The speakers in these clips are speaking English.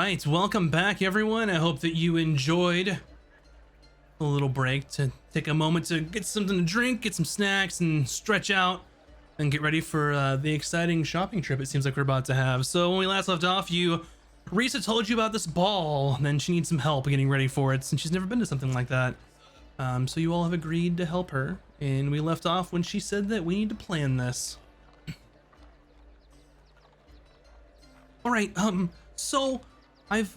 right, welcome back everyone. I hope that you enjoyed a little break to take a moment to get something to drink, get some snacks, and stretch out and get ready for the exciting shopping trip it seems like we're about to have. So when we last left off, Risa told you about this ball, and then she needs some help getting ready for it since she's never been to something like that. So you all have agreed to help her, and we left off when she said that we need to plan this. All right, so I've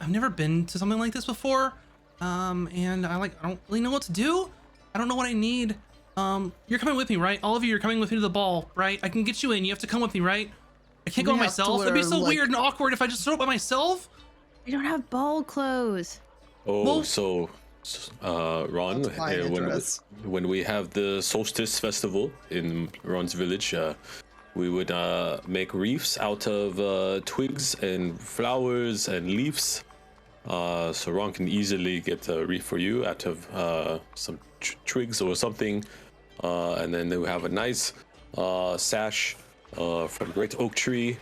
never been to something like this before, and I don't really know what to do. I don't know what I need. You're coming with me, right? All of you are coming with me to the ball, right? I can get you in. You have to come with me, right? I can't go by myself. It'd be so weird and awkward if I just throw it by myself. We don't have ball clothes. Oh, Well, so Ron, when we have the Solstice Festival in Ron's village, we would make wreaths out of twigs and flowers and leaves. So Ron can easily get a wreath for you out of some twigs or something. And then we have a nice sash from a great oak tree.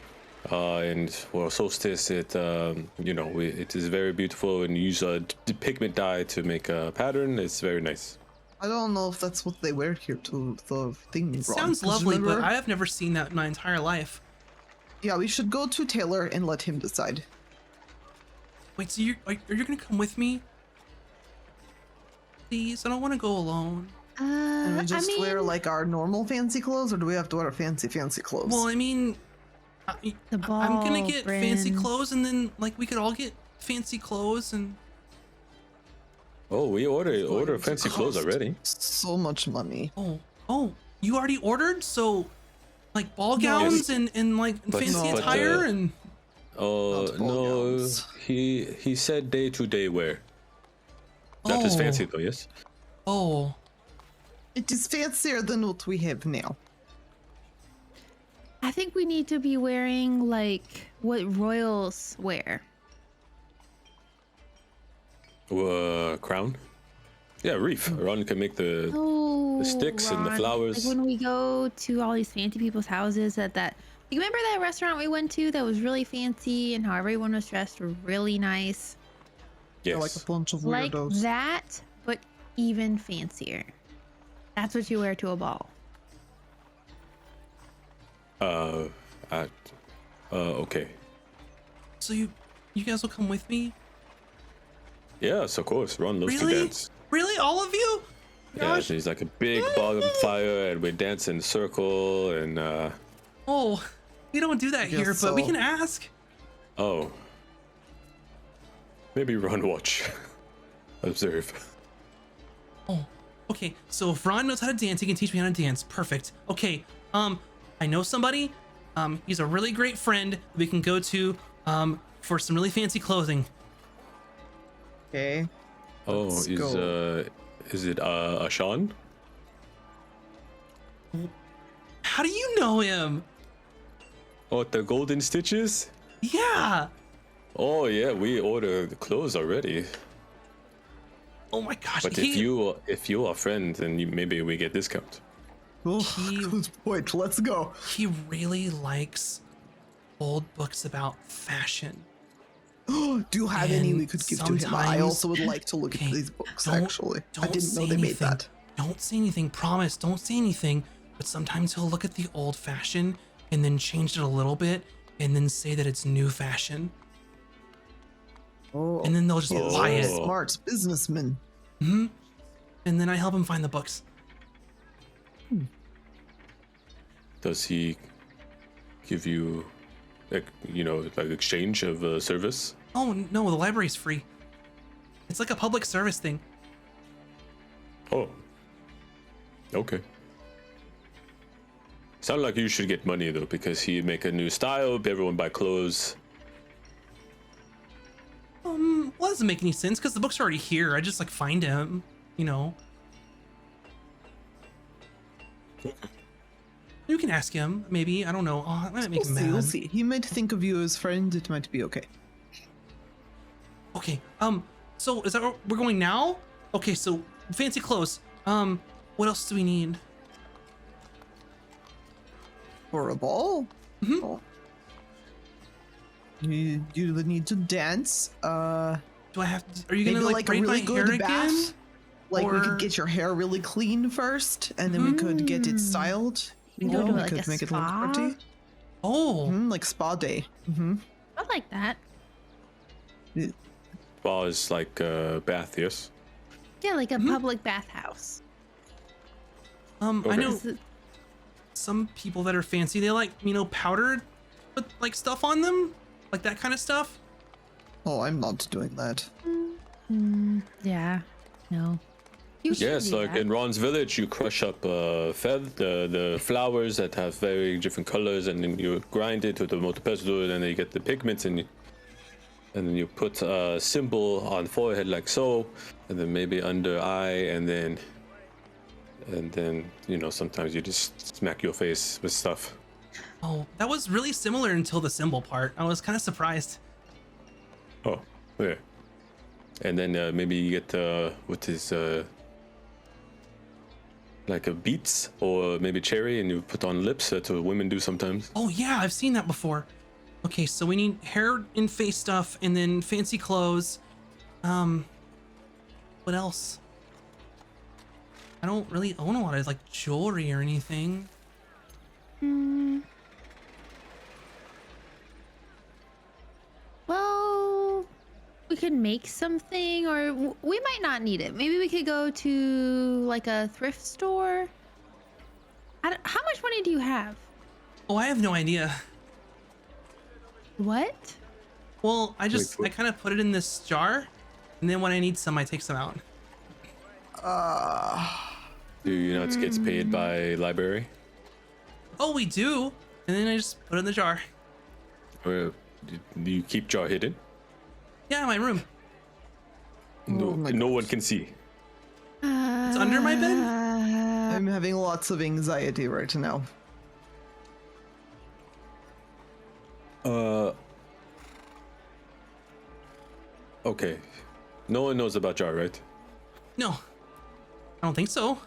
And for Solstice, it is very beautiful, and use a pigment dye to make a pattern. It's very nice. I don't know if that's what they wear here to the thing. it sounds lovely, but I have never seen that in my entire life. Yeah, we should go to Taylor and let him decide. Wait, so are you gonna come with me? Please, I don't want to go alone. And we just wear like our normal fancy clothes, or do we have to wear fancy clothes? Well, I mean, The ball, I'm gonna get fancy Bryn. clothes, and then like we could all get fancy clothes, and Oh, we order fancy clothes Cost already. So much money. oh, you already ordered? So like ball gowns and like fancy attire and Not ball No, gowns. he said day-to-day wear. Not as fancy though, yes? oh. It is fancier than what we have now. I think we need to be wearing like what royals wear. Crown? Yeah, wreath. Ron can make the sticks and the Ron, flowers. Like when we go to all these fancy people's houses you remember that restaurant we went to that was really fancy and how everyone was dressed really nice? They're Yes. like a bunch of Like weirdos. that, but even fancier. That's what you wear to a ball. Okay. So you guys will come with me? Yes, of course. Ron loves to Really? dance. Really, all of you? Yeah, Gosh. she's like a big bonfire, and we dance in a circle, and Oh, we don't do that Guess here, but we so. can ask. oh, maybe Ron watch, observe. Oh, okay. So if Ron knows how to dance, he can teach me how to dance. Perfect. Okay. I know somebody. He's a really great friend we can go to for some really fancy clothing. Okay. Oh, Let's is go. it Ashan? How do you know him? Oh, the Golden Stitches? Yeah. Oh yeah, we ordered the clothes already. Oh my gosh. But if you are friends, then maybe we get discount. Oh, He- good point. Let's go. He really likes old books about fashion. Do you have any And we could give to him? I sometimes- also would like to look Okay, at these books, don't- actually. I don't didn't know say they made anything. that. Don't say anything. Promise. Don't say anything. But sometimes he'll look at the old fashion and then change it a little bit and then say that it's new fashion. Oh, And then they'll just Oh. buy it. smart businessman. And then I help him find the books. Does he give you, like exchange of service? Oh no, the library's free. It's like a public service thing. Oh. Okay. Sound like you should get money though, because he make a new style, everyone buy clothes. Well, that doesn't make any sense because the books are already here. I just like find him, you know. You can ask him, maybe. I don't know. Oh, that might make him We'll mad. see. He might think of you as friend. It might be okay. Okay. So is that where we're going now? Okay. So fancy clothes. What else do we need? For a ball? Mhm. Oh. You would need to dance. Do I have to, are you Maybe gonna like a braid really my good hair bath. again? Like we Or- could get your hair really clean first, and then we could get it styled. We can go to we like could a make it look spa. pretty. Oh, Like spa day. I like that. Spa is like bath, yes. Yeah, like a public bathhouse. I Okay. know Is it- some people that are fancy, they like, powdered with like stuff on them, like that kind of stuff. Oh, I'm not doing that. Yeah. No. You should Yes, do like that. in Ron's village, you crush up the flowers that have very different colors, and then you grind it with the multipesto, and then you get the pigments, and then you put a symbol on forehead like so, and then maybe under eye, and then sometimes you just smack your face with stuff. Oh, that was really similar until the symbol part. I was kind of surprised. Oh, yeah. And then maybe you get what is like a beets or maybe cherry, and you put on lips. That's what women do sometimes. Oh yeah, I've seen that before. Okay, so we need hair and face stuff, and then fancy clothes. What else? I don't really own a lot of like jewelry or anything. Well, we could make something, or we might not need it. Maybe we could go to like a thrift store. How much money do you have? Oh, I have no idea. What? Well, I Wait. kind of put it in this jar, and then when I need some, I take some out. Do you not get paid by library? Oh, we do. And then I just put it in the jar. Or do you keep jar hidden? Yeah, in my room. No one can see. It's under my bed. I'm having lots of anxiety right now. Okay. No one knows about jar, right? No, I don't think so.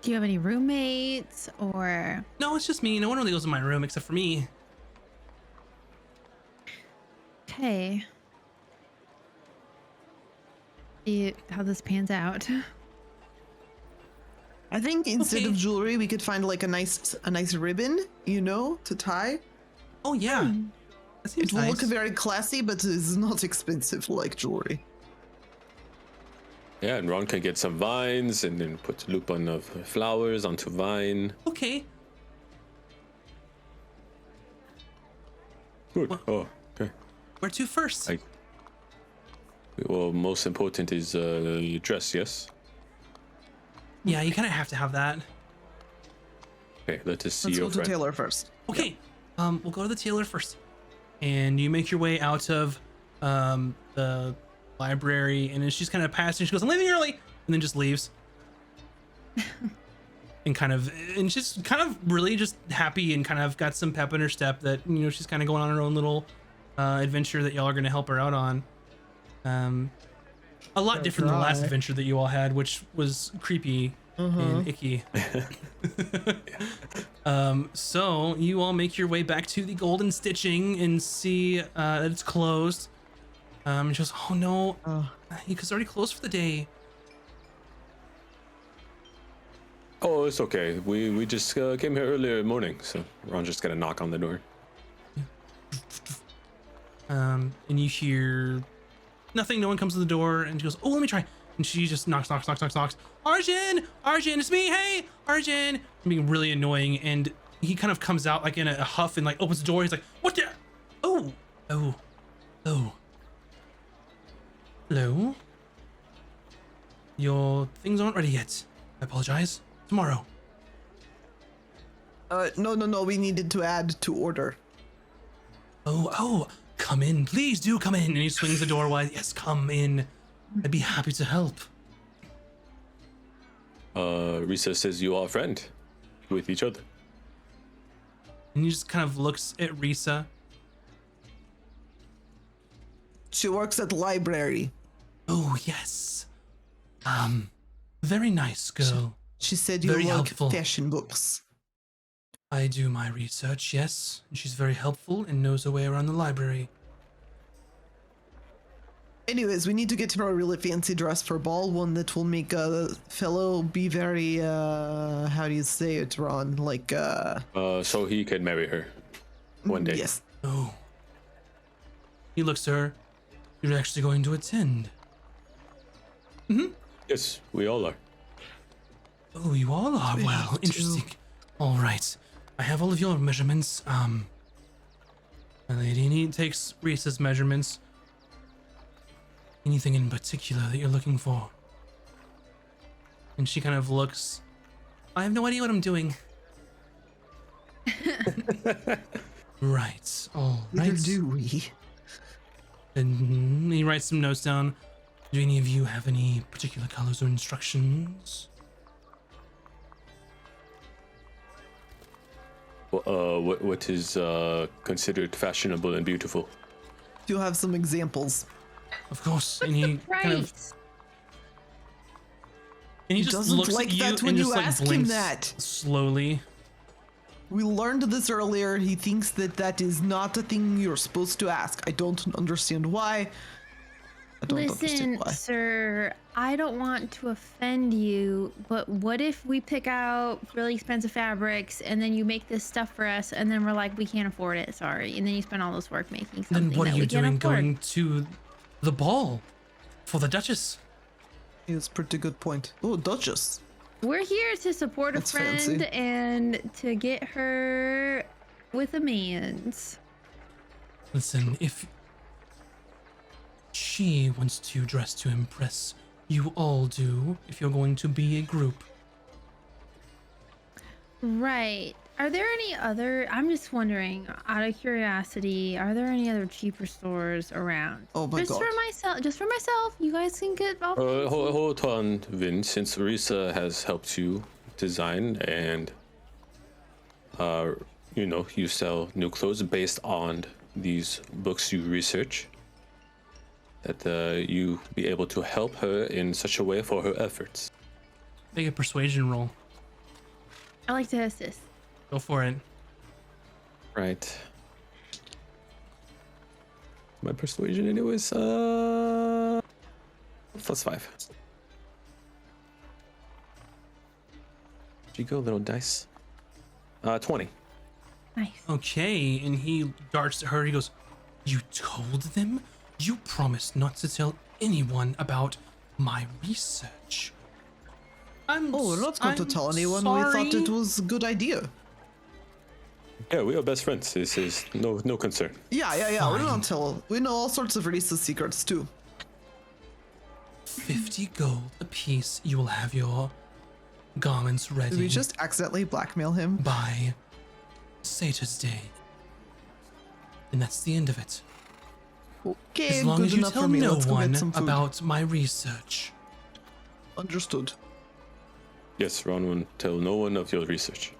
Do you have any roommates or? No, it's just me. No one really goes in my room except for me. Okay. See how this pans out. I think instead Okay. of jewelry, we could find like a nice ribbon, to tie. Oh yeah, that seems It will nice. look very classy, but it's not expensive like jewelry. Yeah, and Ron can get some vines and then put loop on of flowers onto vine. Okay. Good. Well- Oh, okay. Where to first? I- Well, most important is your dress, yes? Yeah, you kind of have to have that. Okay, let us see Let's your go to friend. Taylor first. Okay, we'll go to the tailor first, and you make your way out of the library, and then she's kind of passing. She goes, "I'm leaving early," and then just leaves. and she's kind of really just happy and kind of got some pep in her step that she's kind of going on her own little adventure that y'all are going to help her out on. A lot different than the last right. adventure that you all had, which was creepy and icky. So you all make your way back to the golden stitching and see that it's closed. And she goes, "Oh no, it's already closed for the day." Oh, it's okay. We just came here earlier in the morning, so Ron just got a knock on the door. And you hear nothing. No one comes to the door, and she goes, "Oh, let me try." And she just knocks. Arjun, it's me. Hey, Arjun. I'm being really annoying, and he kind of comes out like in a huff and like opens the door. He's like, "What the? Oh. Hello. Your things aren't ready yet. I apologize. Tomorrow." No. We needed to add to order. Oh, come in. Please do come in. And he swings the door wide. "Yes, come in. I'd be happy to help." Risa says you are a friend with each other. And he just kind of looks at Risa. She works at the library. "Oh, yes. Very nice girl." She said you Very like helpful. fashion books. I do my research, yes. And she's very helpful and knows her way around the library. Anyways, we need to get her a really fancy dress for ball, one that will make a fellow be very, how do you say it, Ron? Like, So he can marry her one day. Yes. Oh. He looks to her. You're actually going to attend. Yes, we all are. Oh, you all are? Well, interesting. All right. I have all of your measurements. My lady, and he takes Reese's measurements. Anything in particular that you're looking for? And she kind of looks. I have no idea what I'm doing. Right. All right. Neither do we. And he writes some notes down. Do any of you have any particular colors or instructions? What is considered fashionable and beautiful? Do you have some examples? Of course. And he kind of. Price. And he He just doesn't looks like at you that when and you just like ask him blinks that. slowly. We learned this earlier. He thinks that that is not a thing you're supposed to ask. I don't understand why. I don't Listen, understand why. sir, I don't want to offend you, but what if we pick out really expensive fabrics and then you make this stuff for us and then we're like, we can't afford it, sorry. And then you spend all this work making something Then what are that you we can't doing afford. going to the ball for the Duchess? It's a pretty good point. Oh, Duchess. We're here to support a That's friend fancy. and to get her with a man's. Listen, if she wants to dress to impress, you all do, if you're going to be a group. Right. Are there any other, I'm just wondering, out of curiosity, are there any other cheaper stores around? Oh my just god. for myself, you guys can get off. Hold on, Vin, since Risa has helped you design and, you sell new clothes based on these books you research, that you be able to help her in such a way for her efforts. Make a persuasion roll. I like to assist. Go for it. Right. My persuasion, it was +5. Did you go, little dice? 20. Nice. Okay, and he darts at her. He goes, "You told them? You promised not to tell anyone about my research." Oh, we're not going to tell anyone. We thought it was a good idea. Yeah, we are best friends. This is no concern. Yeah. We Fine. don't tell. We know all sorts of Reese's secrets too. 50 gold apiece. You will have your garments Did ready we just accidentally blackmail him? by Satyr's Day. And that's the end of it. Okay, As long good as you enough tell for me. no Let's go one get some food. about my research. Understood. Yes, Ron will tell no one of your research.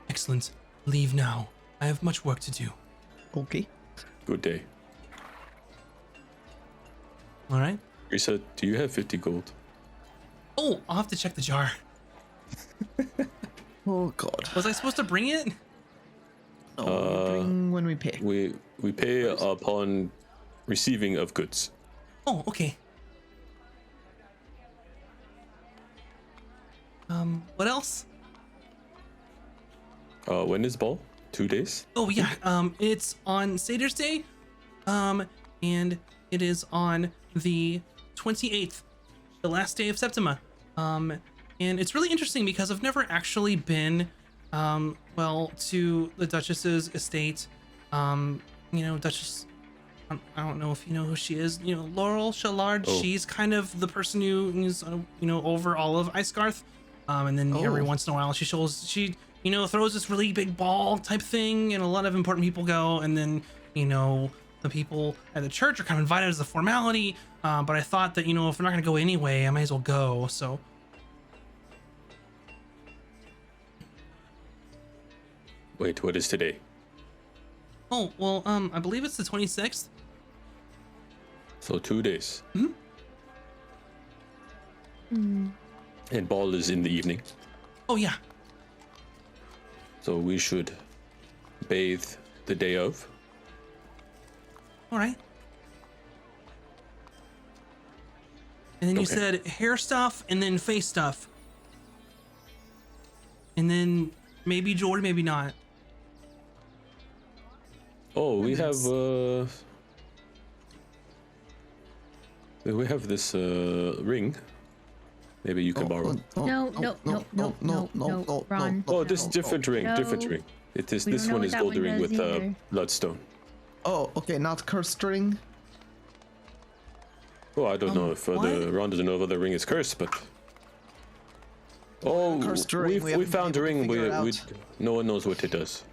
Excellent. Leave now. I have much work to do. Okay. Good day. All right? Risa, do you have 50 gold? Oh, I'll have to check the jar. Oh god. Was I supposed to bring it? No, we bring when we pay. We pay upon receiving of goods. Oh, okay. What else? When is ball? 2 days? Oh yeah, it's on Satyr's Day, and it is on the 28th, the last day of Septima. And it's really interesting because I've never actually been, to the Duchess's estate. Duchess, I don't know if you know who she is. Laurel Shallard. Oh. She's kind of the person who is, over all of Icegarth. And then every once in a while she throws this really big ball type thing, and a lot of important people go, and then the people at the church are kind of invited as a formality. But I thought that if we're not gonna go anyway, I might as well go. So Wait, what is today? oh well, I believe it's the 26th. So 2 days. Hmm. And ball is in the evening. Oh yeah. So we should bathe the day of. All right. And then you Okay. said hair stuff and then face stuff. And then maybe jewelry, maybe not. Oh, we have this ring. Maybe you can borrow. No, Ron. Oh, this different ring, different No. ring. It is We this don't know one what is that gold one ring does with either. bloodstone. Oh, okay, not cursed ring. Oh, I don't know if what? Ron doesn't know if the ring is cursed, but oh, Cursed ring, we we haven't found the been able ring. to figure it We out. no one knows what it does.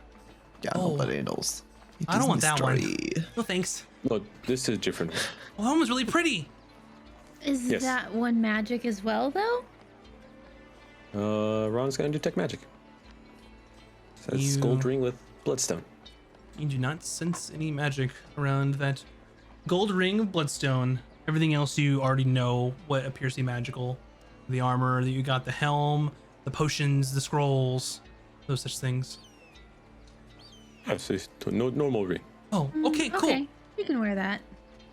Yeah, Oh. nobody knows. It I don't is want that one. mystery. No thanks. No, this is different. Well, that one was really pretty. Is Yes. that one magic as well, though? Ron's gonna detect magic. Says You- gold ring with bloodstone. You do not sense any magic around that gold ring of bloodstone. Everything else you already know what appears to be magical. The armor that you got, the helm, the potions, the scrolls, those such things. Yes, it's no normal ring. Oh, okay, cool. Okay, you can wear that.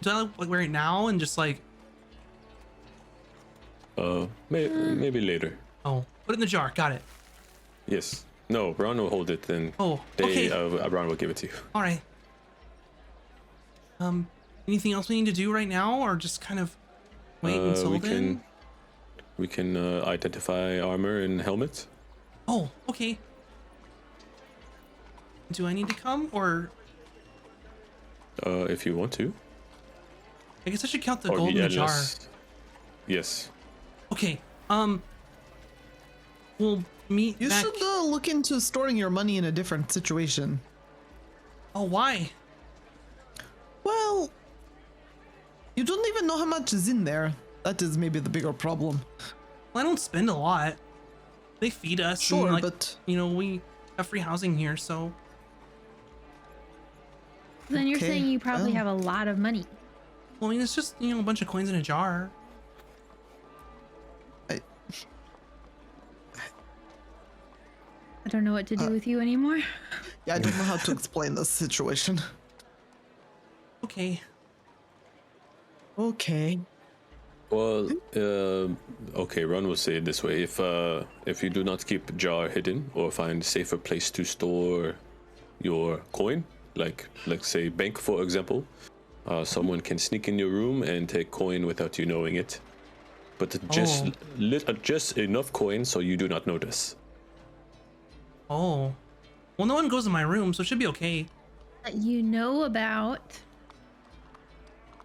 Do I like wear it now and just like, Maybe later. oh, put it in the jar. Got it. Yes. No, Ron will hold it, and Oh, okay. Ron will give it to you. All right. Anything else we need to do right now, or just kind of wait until then? We can identify armor and helmets. Oh, okay. Do I need to come, or If you want to. I guess I should count the Or gold in the jar. Yes. Okay. We'll meet You back. should look into storing your money in a different situation. Oh, why? Well, you don't even know how much is in there. That is maybe the bigger problem. Well, I don't spend a lot. They feed us. Sure, and, like, but you know, we have free housing here, so Then you're Okay, saying you probably well. have a lot of money. well, I mean, it's just, you know, a bunch of coins in a jar. I don't know what to do with you anymore. yeah, I don't know how to explain this situation. Okay. Okay. Well, okay. Ron will say it this way: if you do not keep jar hidden or find safer place to store your coin, like let's say bank for example, someone can sneak in your room and take coin without you knowing it, but just just enough coin so you do not notice. Oh. Well, no one goes in my room, so it should be okay. That you know about.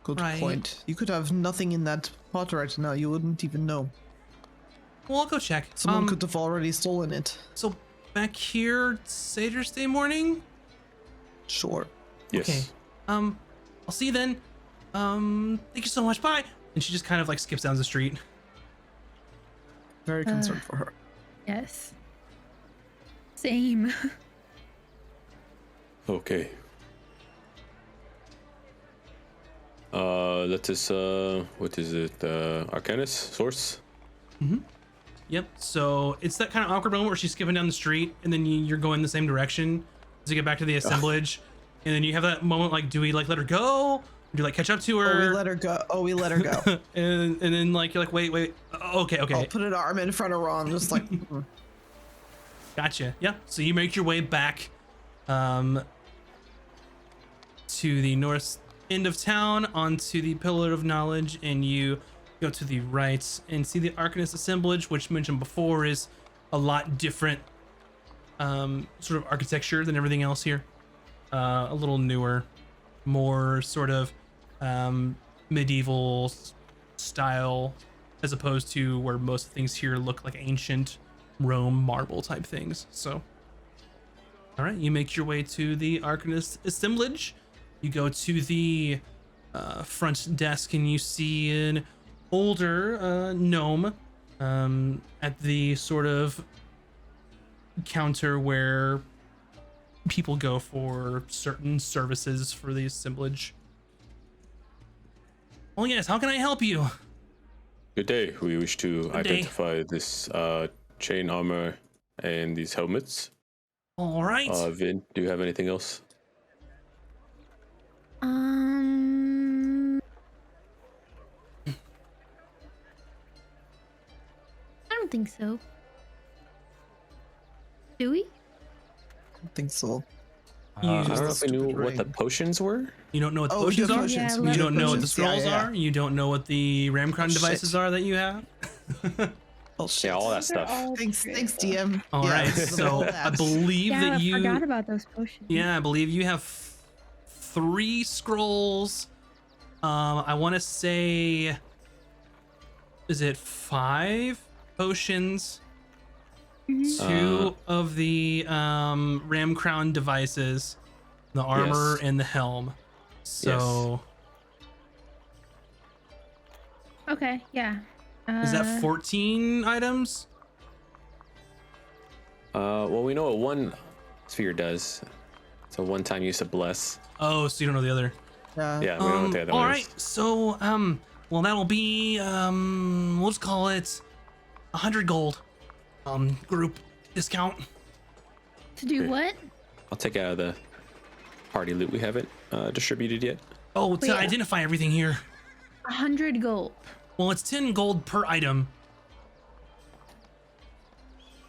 Good Right. point. You could have nothing in that pot right now. You wouldn't even know. Well, I'll go check. Someone could have already stolen it. So back here, Satyrs Day morning. Sure. Yes. Okay. I'll see you then. Thank you so much. Bye. And she just kind of like skips down the street. Very concerned for her. Yes. Same. Okay. That is what is it? Arcanist source. Yep. So it's that kind of awkward moment where she's skipping down the street, and then you're going the same direction to get back to the assemblage, and then you have that moment like, do we like let her go? Do you like catch up to Oh, we her? let her go. Oh, we let her go. and then like you're like, wait. Okay. I'll put an arm in front of Ron, just like. Gotcha. Yeah. So you make your way back to the north end of town onto the Pillar of Knowledge, and you go to the right and see the Arcanist Assemblage, which mentioned before is a lot different sort of architecture than everything else here. A little newer, more sort of medieval style, as opposed to where most things here look like ancient Rome marble type things. So, all right, you make your way to the Arcanist Assemblage. You go to the front desk and you see an older gnome at the sort of counter where people go for certain services for the assemblage. Oh yes, how can I help you? Good day. We wish to Good day. identify this chain armor and these helmets. All right. Vin, do you have anything else? I don't think so. Do we? I don't think so. I don't know if we Stupid knew what the ring. potions were. You don't know what the Oh, we do potions are? potions. Yeah, We You do don't know what the potions. scrolls Yeah. are? You don't know what the Ramcron Oh, devices shit. are that you have? Oh shit. Yeah, all that Those are stuff. all Thanks, true. DM. All Yeah, right. because of all So I that. believe Yeah, that I you. forgot about those potions. Yeah, I believe you have 3 scrolls. I want to say, is it 5 potions? Mhm. 2 of the Ramcrown devices, the armor Yes. and the helm. So Okay, yeah. is that 14 items? Well, we know what one sphere does. It's a one-time use of bless. Oh, so you don't know the other. Yeah. Yeah, we know what the other all one right. is. So well, that'll be we'll just call it 100 gold. Group discount. To do what? I'll take out of the party loot. We haven't distributed yet. Oh, to Wait. identify everything here. 100 gold. Well, it's 10 gold per item.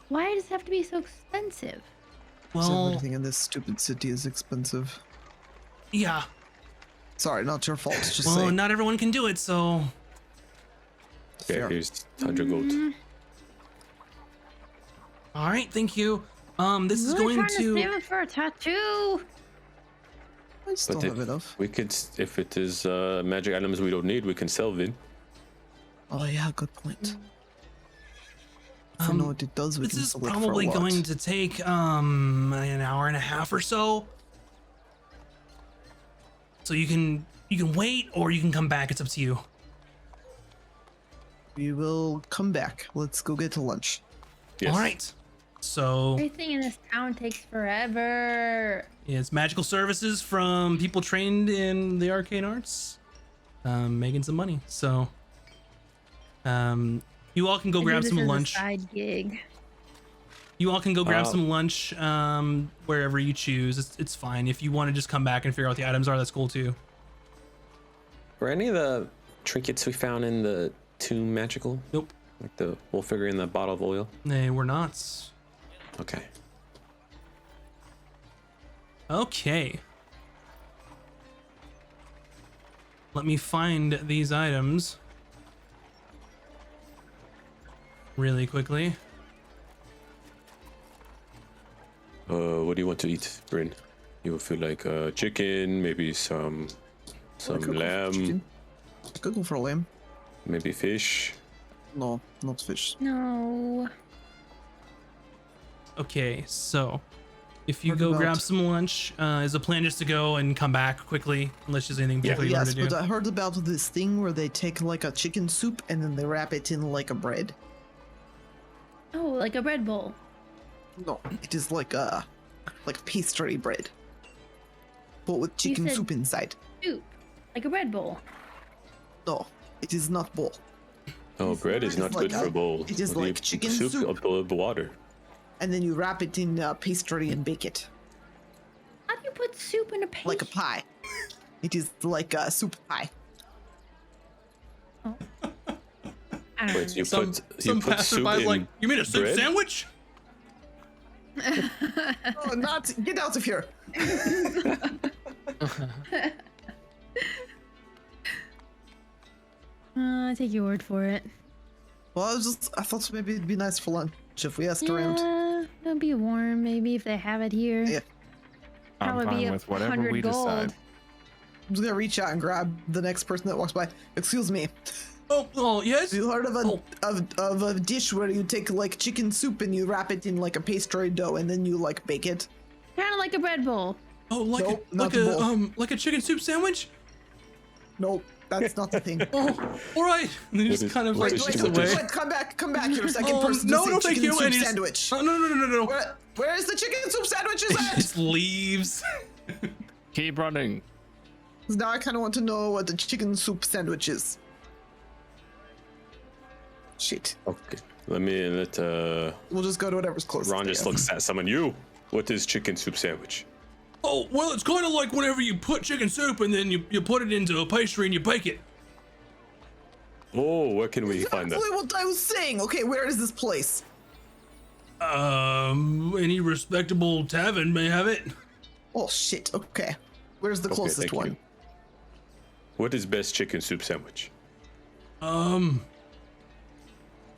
Why does it have to be so expensive? Well, Everything in this stupid city is expensive. yeah. Sorry, not your fault. Just Well, saying. not everyone can do it, so Yeah, Fair. here's 100 gold. all right. Thank you. This is Really going trying to save to. it for a tattoo. I still But have enough. We could, if it is magic items we don't need, we can sell Vin. Oh yeah, good point. If we know what it does, we This can is sell it for a probably lot. going to take an hour and a half or so. So you can wait or you can come back. It's up to you. We will come back. Let's go get to lunch. Yes. All right. So Everything in this town takes forever. it's magical services from people trained in the arcane arts, making some money. So you all can go I do grab this some as a lunch. side gig. You all can go grab Uh, some lunch wherever you choose. It's fine. If you want to just come back and figure out what the items are, that's cool too. Were any of the trinkets we found in the tomb magical? Nope, Like the wolf figure in the bottle of oil? they were not. Okay. Okay. Let me find these items really quickly. What do you want to eat, Bryn? You would feel like chicken, maybe some I could go for lamb, chicken. I could go for lamb. maybe fish. No, not fish. No. Okay, so if you What go about- grab some lunch, is the plan just to go and come back quickly, unless there's anything particular you Yes, want to do? but I heard about this thing where they take like a chicken soup and then they wrap it in like a bread. Oh, like a Red Bull. No, it is like pastry bread, but with chicken said- soup inside. Soup. Like a Red Bull. No, it is not bowl. Oh, bread is It's not like good for a- bowl. it is What do you- like chicken soup. soup. Of water. And then you wrap it in pastry and bake it How do you put soup in a pastry? like a pie. It is like a soup pie. I don't Wait, know. you Some put soup passerby's in like, you made a soup bread? sandwich? Oh, not get out of here! I take your word for it. Well, I thought maybe it'd be nice for lunch if we asked around. Yeah, it'll be warm maybe if they have it here. Yeah. I'm Probably be fine with whatever 100 we gold. decide. I'm just gonna reach out and grab the next person that walks by. Excuse me, Oh, yes? have you heard of a Oh. of a dish where you take like chicken soup and you wrap it in like a pastry dough and then you like bake it? Kind of like a Red Bull. Oh, like Nope, a, not like the a bowl. like a chicken soup sandwich? Nope, that's not the thing. Oh, all right. And he What just is- kind of what like is looks chicken away. soup? Wait, come back. You're a second person to No, say no, thank chicken you. soup And he just- sandwich. Oh, no. Where is the chicken soup sandwiches He at? just leaves. Keep running. Now I kind of want to know what the chicken soup sandwich is. Shit. Okay. Let We'll just go to whatever's closest. Ron I just guess. looks at someone. You. What is chicken soup sandwich? Oh, well, it's kind of like whenever you put chicken soup and then you put it into a pastry and you bake it. Oh, where can we find that? Exactly what I was saying. Okay, where is this place? Any respectable tavern may have it. Oh shit. Okay, where's the closest thank one? you. What is best chicken soup sandwich? I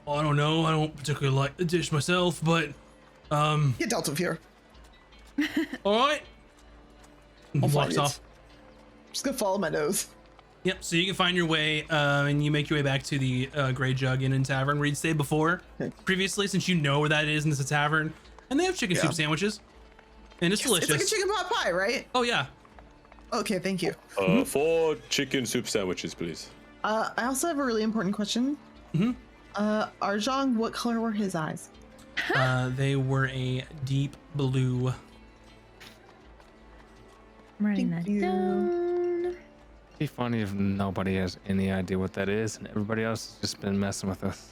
don't know. I don't particularly like the dish myself, but Get out of here. all right. And he I'll walks find it. off. I'm just gonna follow my nose. Yep. So you can find your way, and you make your way back to the Grey Jug Inn and Tavern where you'd stayed before, previously, since you know where that is, and it's a tavern, and they have chicken soup sandwiches, and it's delicious. It's like a chicken pot pie, right? Oh yeah. Okay, thank you. 4 chicken soup sandwiches, please. I also have a really important question. Arjong, what color were his eyes? They were a deep blue. I'm writing Thank that you. down. It'd be funny if nobody has any idea what that is, and everybody else has just been messing with us.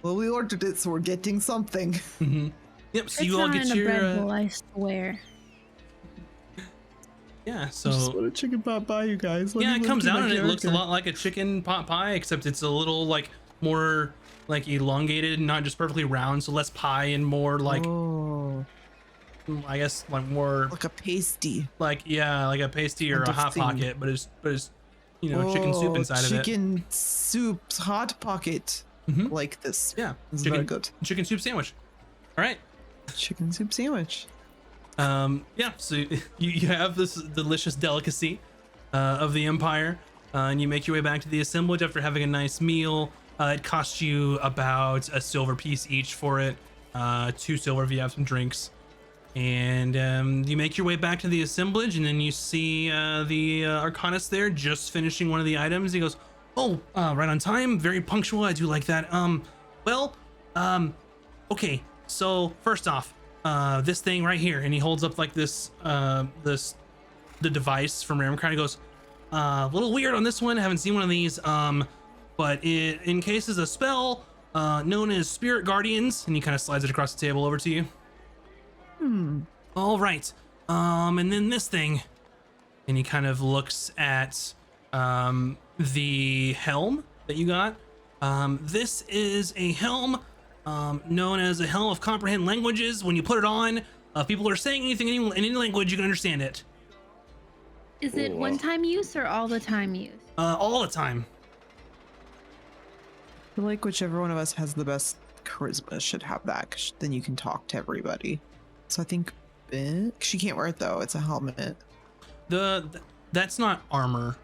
Well, we ordered it, so we're getting something. Yep. So It's you all not get in a your bread bowl, I swear. yeah. So a chicken pot pie, you guys. yeah, it comes out and it looks a lot like a chicken pot pie, except it's a little like more like elongated, not just perfectly round, so less pie and more like Oh, I guess like more like a pasty. like like a pasty or Kind a of hot thing. pocket, but it's chicken soup inside of it. Chicken soup's hot pocket. Like this. Yeah, This is chicken very good. chicken soup sandwich. All right. Chicken soup sandwich. Yeah, so you have this delicious delicacy of the Empire, and you make your way back to the assemblage after having a nice meal. It costs you about a silver piece each for it, 2 silver if you have some drinks. And you make your way back to the assemblage, and then you see the Arcanist there just finishing one of the items. He goes, "Oh, right on time, very punctual. I do like that. Okay. So first off, this thing right here," and he holds up like the device from Ramcrown. He goes, "A little weird on this one. I haven't seen one of these. But it encases a spell known as Spirit Guardians," and he kind of slides it across the table over to you. All right. And then this thing, and he kind of looks at the helm that you got. This is a helm known as a helm of comprehend languages. When you put it on, if people are saying anything in any language, you can understand it. Is it one-time use or all the time use? All the time. I feel like whichever one of us has the best charisma should have that, 'cause then you can talk to everybody. So I think she can't wear it though. It's a helmet. That's not armor.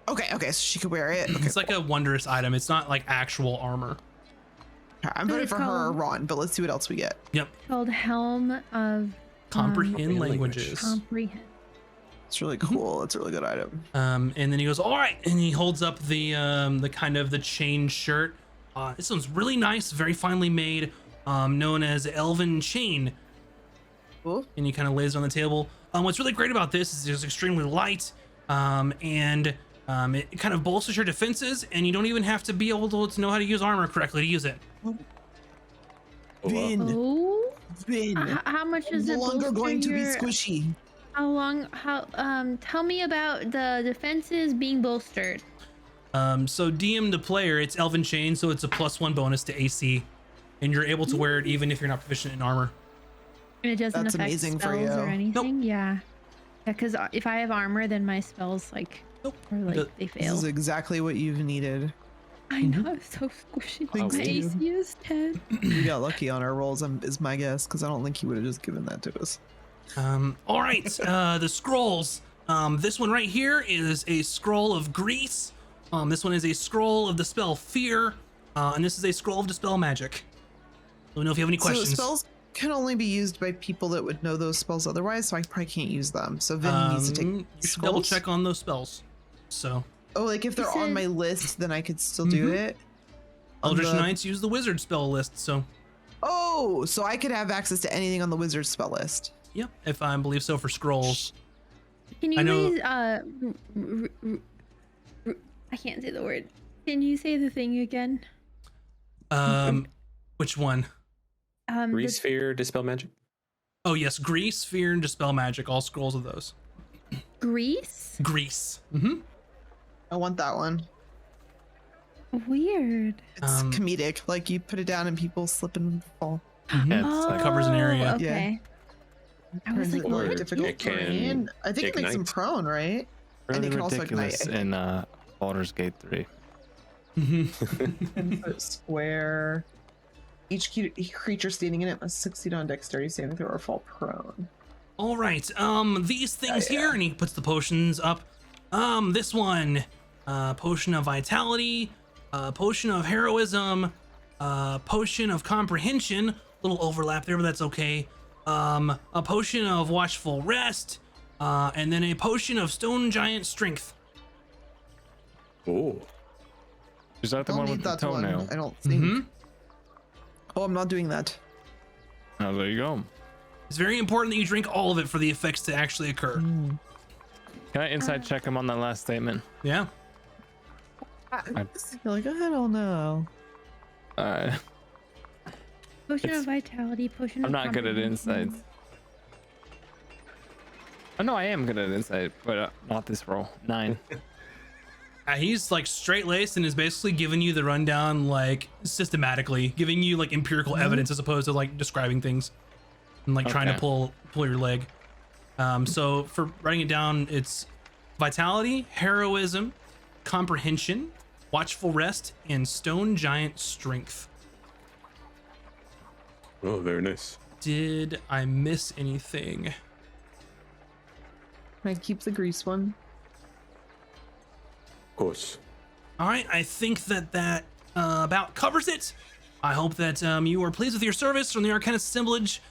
Okay, so she could wear it. Okay, It's like a wondrous item. It's not like actual armor. I'm voting it's for her or called- Ron, but let's see what else we get. Yep. Called Helm of Comprehend Languages. languages. Comprehend. It's really cool. It's a really good item. And then he goes, "All right," and he holds up the kind of the chain shirt. This one's really nice, very finely made, known as Elven Chain. Cool. And he kind of lays it on the table. What's really great about this is it's extremely light, and it kind of bolsters your defenses, and you don't even have to be able to know how to use armor correctly to use it. Vin, Oh, Vin. how much is No it? longer going to be bolster your- squishy. How long? Tell me about the defenses being bolstered. So DM to player, it's Elven Chain, so it's a +1 bonus to AC, and you're able to wear it even if you're not proficient in armor. And it doesn't That's affect amazing for spells or you. anything. Yeah. Because if I have armor, then my spells like Nope. are like The- they This fail. is exactly what you've needed. I know, it's so squishy. Thank My you. AC is 10. We got lucky on our rolls, is my guess, because I don't think he would have just given that to us. All right, the scrolls. This one right here is a scroll of grease. This one is a scroll of dispel fear, and this is a scroll of dispel magic. Let me know if you have any questions. So spells can only be used by people that would know those spells otherwise, so I probably can't use them. So Vin needs to take You should double scrolls? check on those spells. So, Oh, like if they're This on is- my list, then I could still do it. On Eldritch the- Knights use the wizard spell list. So, Oh, so I could have access to anything on the wizard spell list. yep, if I believe so for scrolls. Can you I know- please, I can't say the word. Can you say the thing again? Which one? Grease sphere, dispel magic. Oh yes, grease, fear, and dispel magic. All scrolls of those. Grease? Grease. Mm-hmm. I want that one. Weird. It's comedic. Like you put it down and people slip and fall. Mm-hmm. Yeah, it's like covers an area. Okay. I was Turns like, it more what? difficult It can terrain. I think it makes them ignite. prone, right? And really they can also ridiculous ignite. in Baldur's Gate 3. Mm-hmm. 10 foot square. Each creature standing in it must succeed on dexterity saving throw or fall prone. All right. These things yeah. here, and he puts the potions up. This one, potion of vitality, potion of heroism, potion of comprehension. Little overlap there, but that's okay. A potion of watchful rest, and then a potion of stone giant strength. Oh, Is that the I'll one need with the that one. toenail? I don't think. Mm-hmm. Oh, I'm not doing that. Oh, there you go. It's very important that you drink all of it for the effects to actually occur. Can I insight check him on that last statement? Yeah. You're like, I don't know. Alright. Potion It's- of vitality, potion of I'm not good at comprehension. insights. Oh no, I am good at insight, but not this roll. 9. He's like straight laced and is basically giving you the rundown like systematically, giving you like empirical evidence as opposed to like describing things and like trying to Okay. pull your leg. So for writing it down, it's vitality, heroism, comprehension, watchful rest, and stone giant strength. oh, very nice. Did I miss anything? Can I keep the grease one? Of course. All right, I think that about covers it. I hope that you are pleased with your service from the Arcanist Assemblage.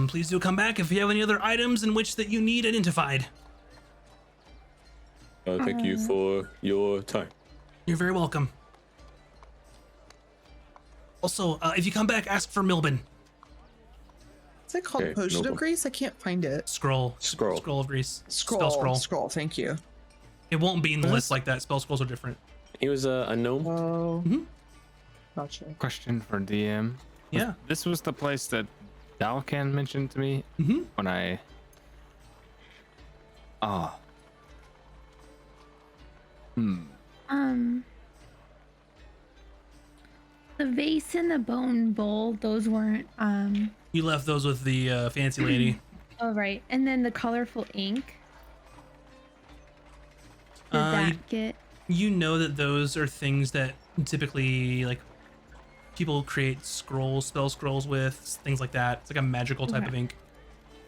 Please do come back if you have any other items in which that you need identified. Thank you for your time. You're very welcome. Also, if you come back, ask for Milben. Is it called Okay, potion no of problem. grease? I can't find it. Scroll. Scroll of grease. Scroll. Spell scroll. Thank you. It won't be in the list like that. Spell scrolls are different. He was a gnome. Oh. Mhm. Gotcha. Question for DM. Yeah. This was the place that Dalcan mentioned to me Mm-hmm. when I. Oh. The vase and the bone bowl, those weren't You left those with the fancy lady. oh right. And then the colorful ink. Did Uh, that get You know that those are things that typically like people create scrolls, spell scrolls with, things like that. It's like a magical type Okay. of ink.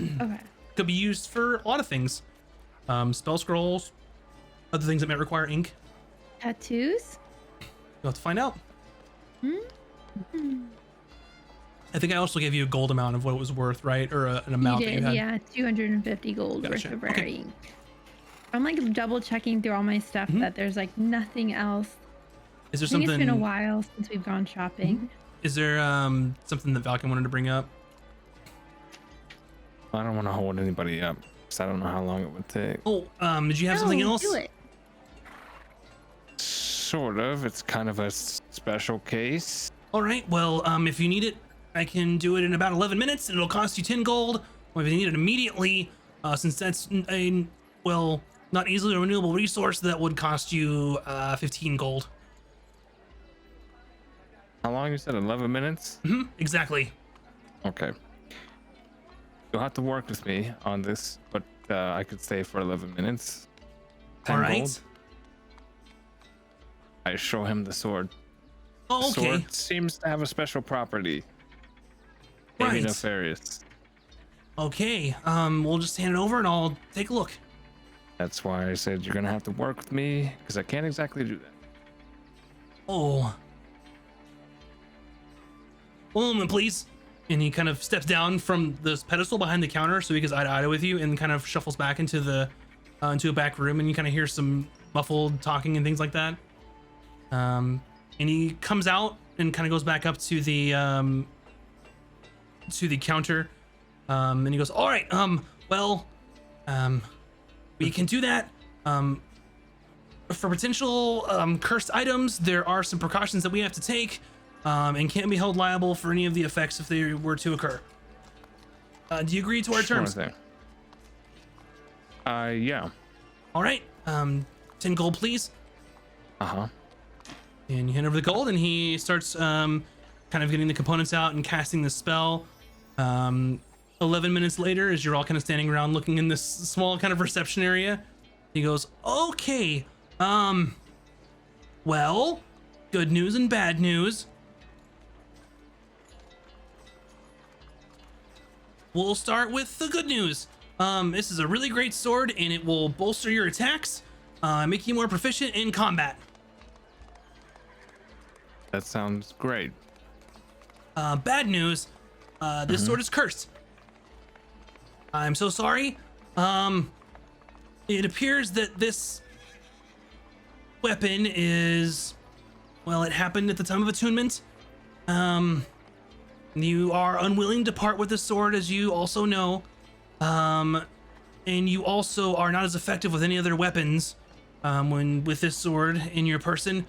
okay. Could be used for a lot of things. Spell scrolls, other things that might require ink. Tattoos? You'll have to find out. Hmm. I think I also gave you a gold amount of what it was worth, right? Or an amount You that did, you had. yeah. 250 gold worth Gotcha. of rare Okay. ink. I'm like double checking through all my stuff that there's like nothing else. Is there I think something? it's been a while since we've gone shopping. Is there something that Valken wanted to bring up? I don't want to hold anybody up because I don't know how long it would take. Oh, did you have something No, else? Do it. Sort of. It's kind of a special case. All right. Well, if you need it, I can do it in about 11 minutes, and it'll cost you 10 gold. Or if you need it immediately, since that's a not easily renewable resource, that would cost you 15 gold. How long you said? 11 minutes? Exactly. Okay. You'll have to work with me on this, but I could stay for 11 minutes. 10 All right. gold. I show him the sword. Oh, The okay. sword seems to have a special property. Maybe Right. nefarious. Okay. We'll just hand it over, and I'll take a look. That's why I said you're gonna have to work with me, because I can't exactly do that. Oh. One moment, please. And he kind of steps down from this pedestal behind the counter so he gets eye to eye with you, and kind of shuffles back into the into a back room, and you kind of hear some muffled talking and things like that. And he comes out and kind of goes back up to the counter, and he goes, "All right, we can do that. For potential cursed items, there are some precautions that we have to take. and can't be held liable for any of the effects if they were to occur. Do you agree to our terms? Sure thing. Yeah. All right. 10 gold, please. Uh-huh. And you hand over the gold, and he starts kind of getting the components out and casting the spell. 11 minutes later, as you're all kind of standing around looking in this small kind of reception area, he goes, okay, well, good news and bad news. We'll start with the good news. This is a really great sword, and it will bolster your attacks, make you more proficient in combat. That sounds great. Bad news, this sword is cursed. I'm so sorry. It appears that this weapon is, well, it happened at the time of attunement. You are unwilling to part with the sword, as you also know. And you also are not as effective with any other weapons when with this sword in your person.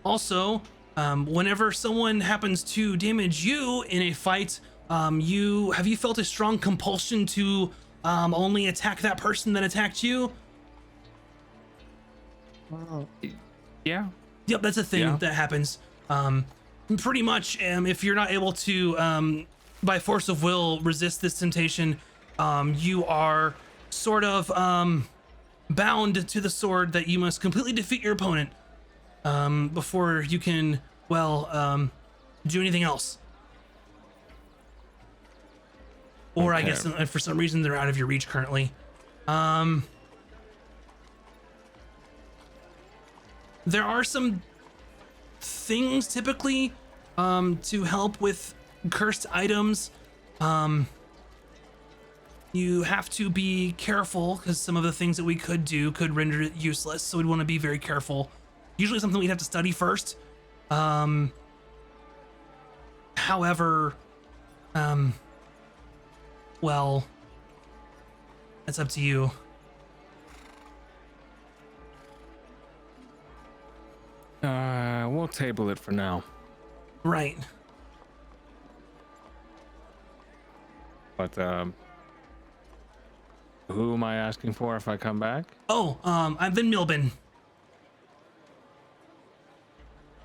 Also, whenever someone happens to damage you in a fight, have you felt a strong compulsion to only attack that person that attacked you? Yeah. Yep, that's a thing that happens. Pretty much, if you're not able to, by force of will, resist this temptation, you are sort of bound to the sword that you must completely defeat your opponent before you can, well, do anything else. Or I guess for some reason they're out of your reach currently. There are some things typically to help with cursed items. You have to be careful because some of the things that we could do could render it useless, so we'd want to be very careful. Usually something we'd have to study first. However, well, that's up to you. We'll table it for now. Right. But who am I asking for if I come back? Oh, I've been Milben.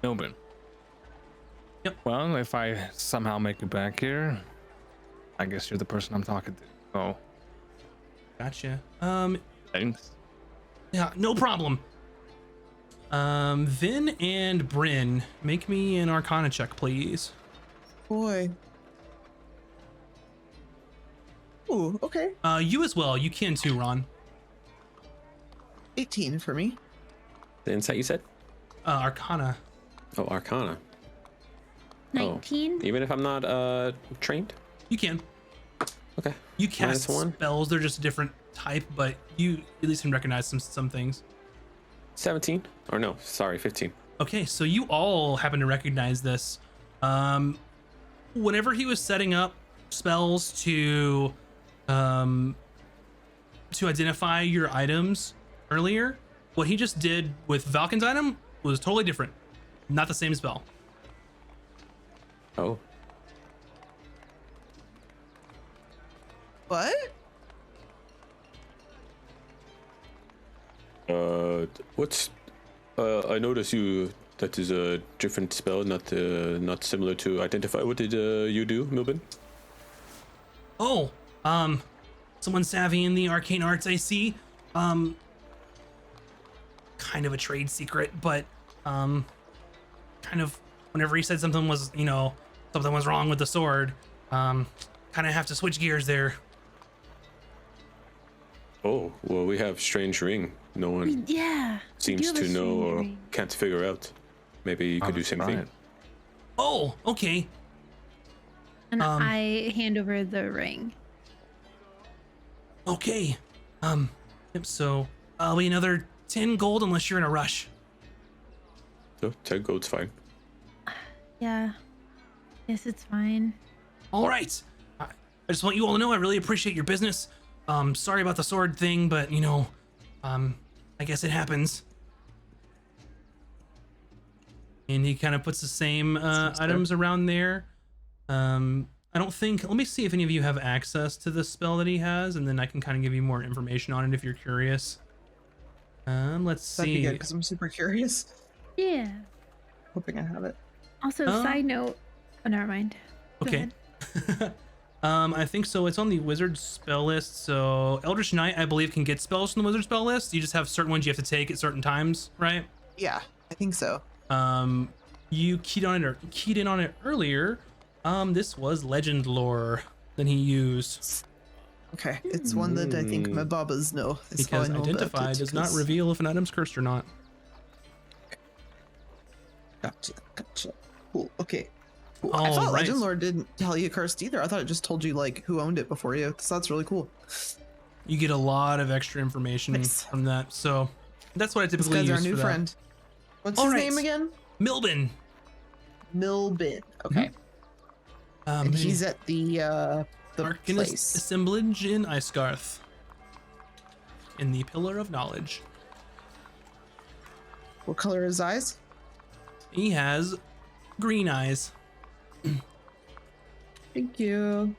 Milben. Yep. Well, if I somehow make it back here, I guess you're the person I'm talking to. So. Gotcha. Thanks. Yeah, no problem. Vin and Bryn, make me an Arcana check, please. Boy. Ooh, okay. You as well. You can too, Ron. 18 for me. The insight you said? Arcana. Oh, Arcana. 19. Oh. Even if I'm not trained? You can. Okay. You cast -1. spells. They're just a different type, but you at least can recognize some things. 17? Or no, sorry, 15. Okay, so you all happen to recognize this. Whenever he was setting up spells to identify your items earlier, what he just did with Valken's item was totally different. Not the same spell. Oh. What? What's I noticed that is a different spell, not similar to identify. What did you do, Milben? Oh, someone savvy in the arcane arts, I see. Kind of a trade secret, but kind of whenever he said something was wrong with the sword, kind of have to switch gears there. Oh, well, we have strange ring. No one Yeah. seems to know or can't figure out. Maybe you could do same thing. Oh, okay. And I hand over the ring. Okay. Yep, so I'll be another 10 gold unless you're in a rush. So 10 gold's fine. Yeah. Yes, it's fine. All right. I just want you all to know I really appreciate your business. Sorry about the sword thing, but I guess it happens. and he kind of puts the same items around there. I don't think. Let me see if any of you have access to the spell that he has, and then I can kind of give you more information on it if you're curious. Let's That'd be see. good because I'm super curious. Yeah. Hoping I have it. Also, side note. Oh, never mind. Go Okay. ahead. I think so. It's on the wizard spell list. So Eldritch Knight, I believe, can get spells from the wizard spell list. You just have certain ones you have to take at certain times, right? Yeah, I think so. You keyed in on it earlier. This was legend lore that he used. Okay, it's one that I think my babas know. Is how I Because know about identify it, does not 'cause- reveal if an item's cursed or not. Gotcha. Cool. Okay. Cool. I All thought right. Legend Lord didn't tell you cursed either. I thought it just told you like who owned it before you. So that's really cool. You get a lot of extra information Nice. from that. So that's what I This typically guy's use our new for that. friend. What's All his right. name again? Milbin. Milbin. Okay. And he's at the Arcanist place. Assemblage in Icegarth. In the Pillar of Knowledge. What color are his eyes? He has green eyes. Thank you.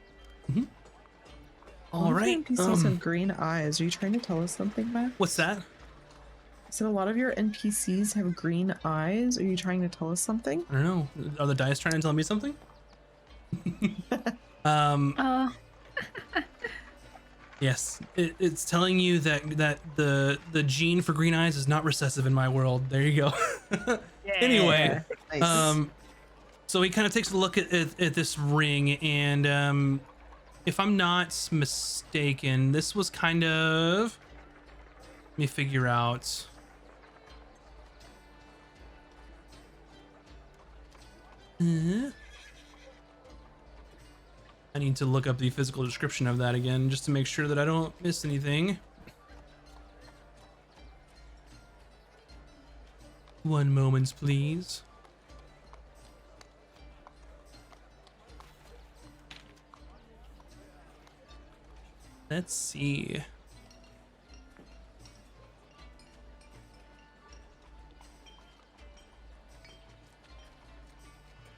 All right. NPCs have green eyes. Are you trying to tell us something, Matt? What's that? I said a lot of your NPCs have green eyes. Are you trying to tell us something? I don't know. Are the dice trying to tell me something? Oh, Yes. It's telling you that the gene for green eyes is not recessive in my world. There you go. Anyway, Nice. so he kind of takes a look at this ring, and if I'm not mistaken, this was kind of, let me figure out. I need to look up the physical description of that again just to make sure that I don't miss anything. One moment, please. Let's see.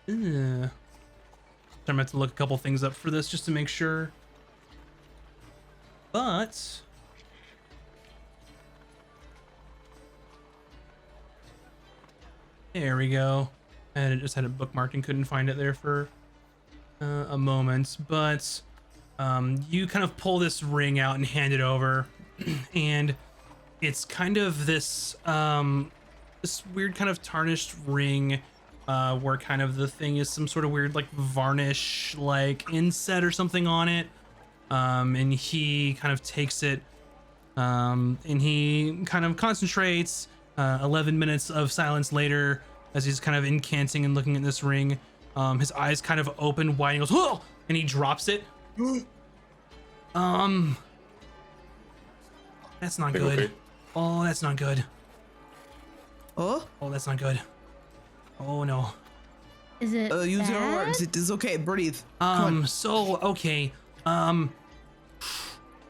I'm gonna have to look a couple things up for this just to make sure. But there we go. And it just had it bookmarked and couldn't find it there for a moment. But you kind of pull this ring out and hand it over, and it's kind of this this weird kind of tarnished ring, where kind of the thing is some sort of weird like varnish, like inset or something on it. And he kind of takes it, and he kind of concentrates. 11 minutes of silence later, as he's kind of incanting and looking at this ring, his eyes kind of open wide and he goes, "Whoa!" and he drops it. That's not good. Okay. Oh, that's not good. Oh, Oh, that's not good. Oh no. is it? use your bad? words. It is okay. Breathe. So okay.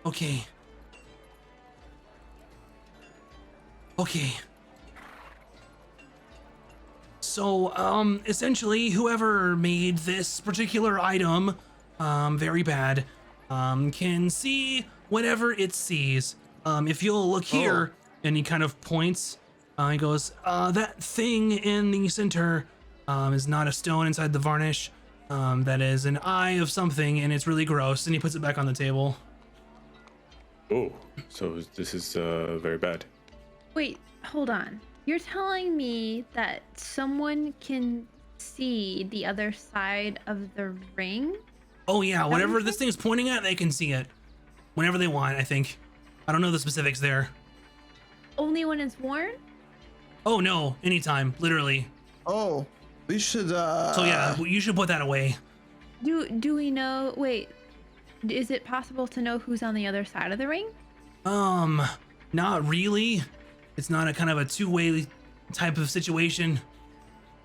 Okay. Okay. So, essentially, whoever made this particular item, very bad, can see whatever it sees. If you'll look here, and he kind of points, he goes, that thing in the center, is not a stone inside the varnish. That is an eye of something, and it's really gross, and he puts it back on the table. Oh, so this is very bad. Wait, hold on. You're telling me that someone can see the other side of the ring? Oh yeah, what whatever you this thing's pointing at, they can see it. Whenever they want, I think. I don't know the specifics there. Only when it's worn? Oh no, anytime, literally. Oh, we should. So yeah, you should put that away. Do we know? Wait, is it possible to know who's on the other side of the ring? Not really. It's not a kind of a two-way type of situation.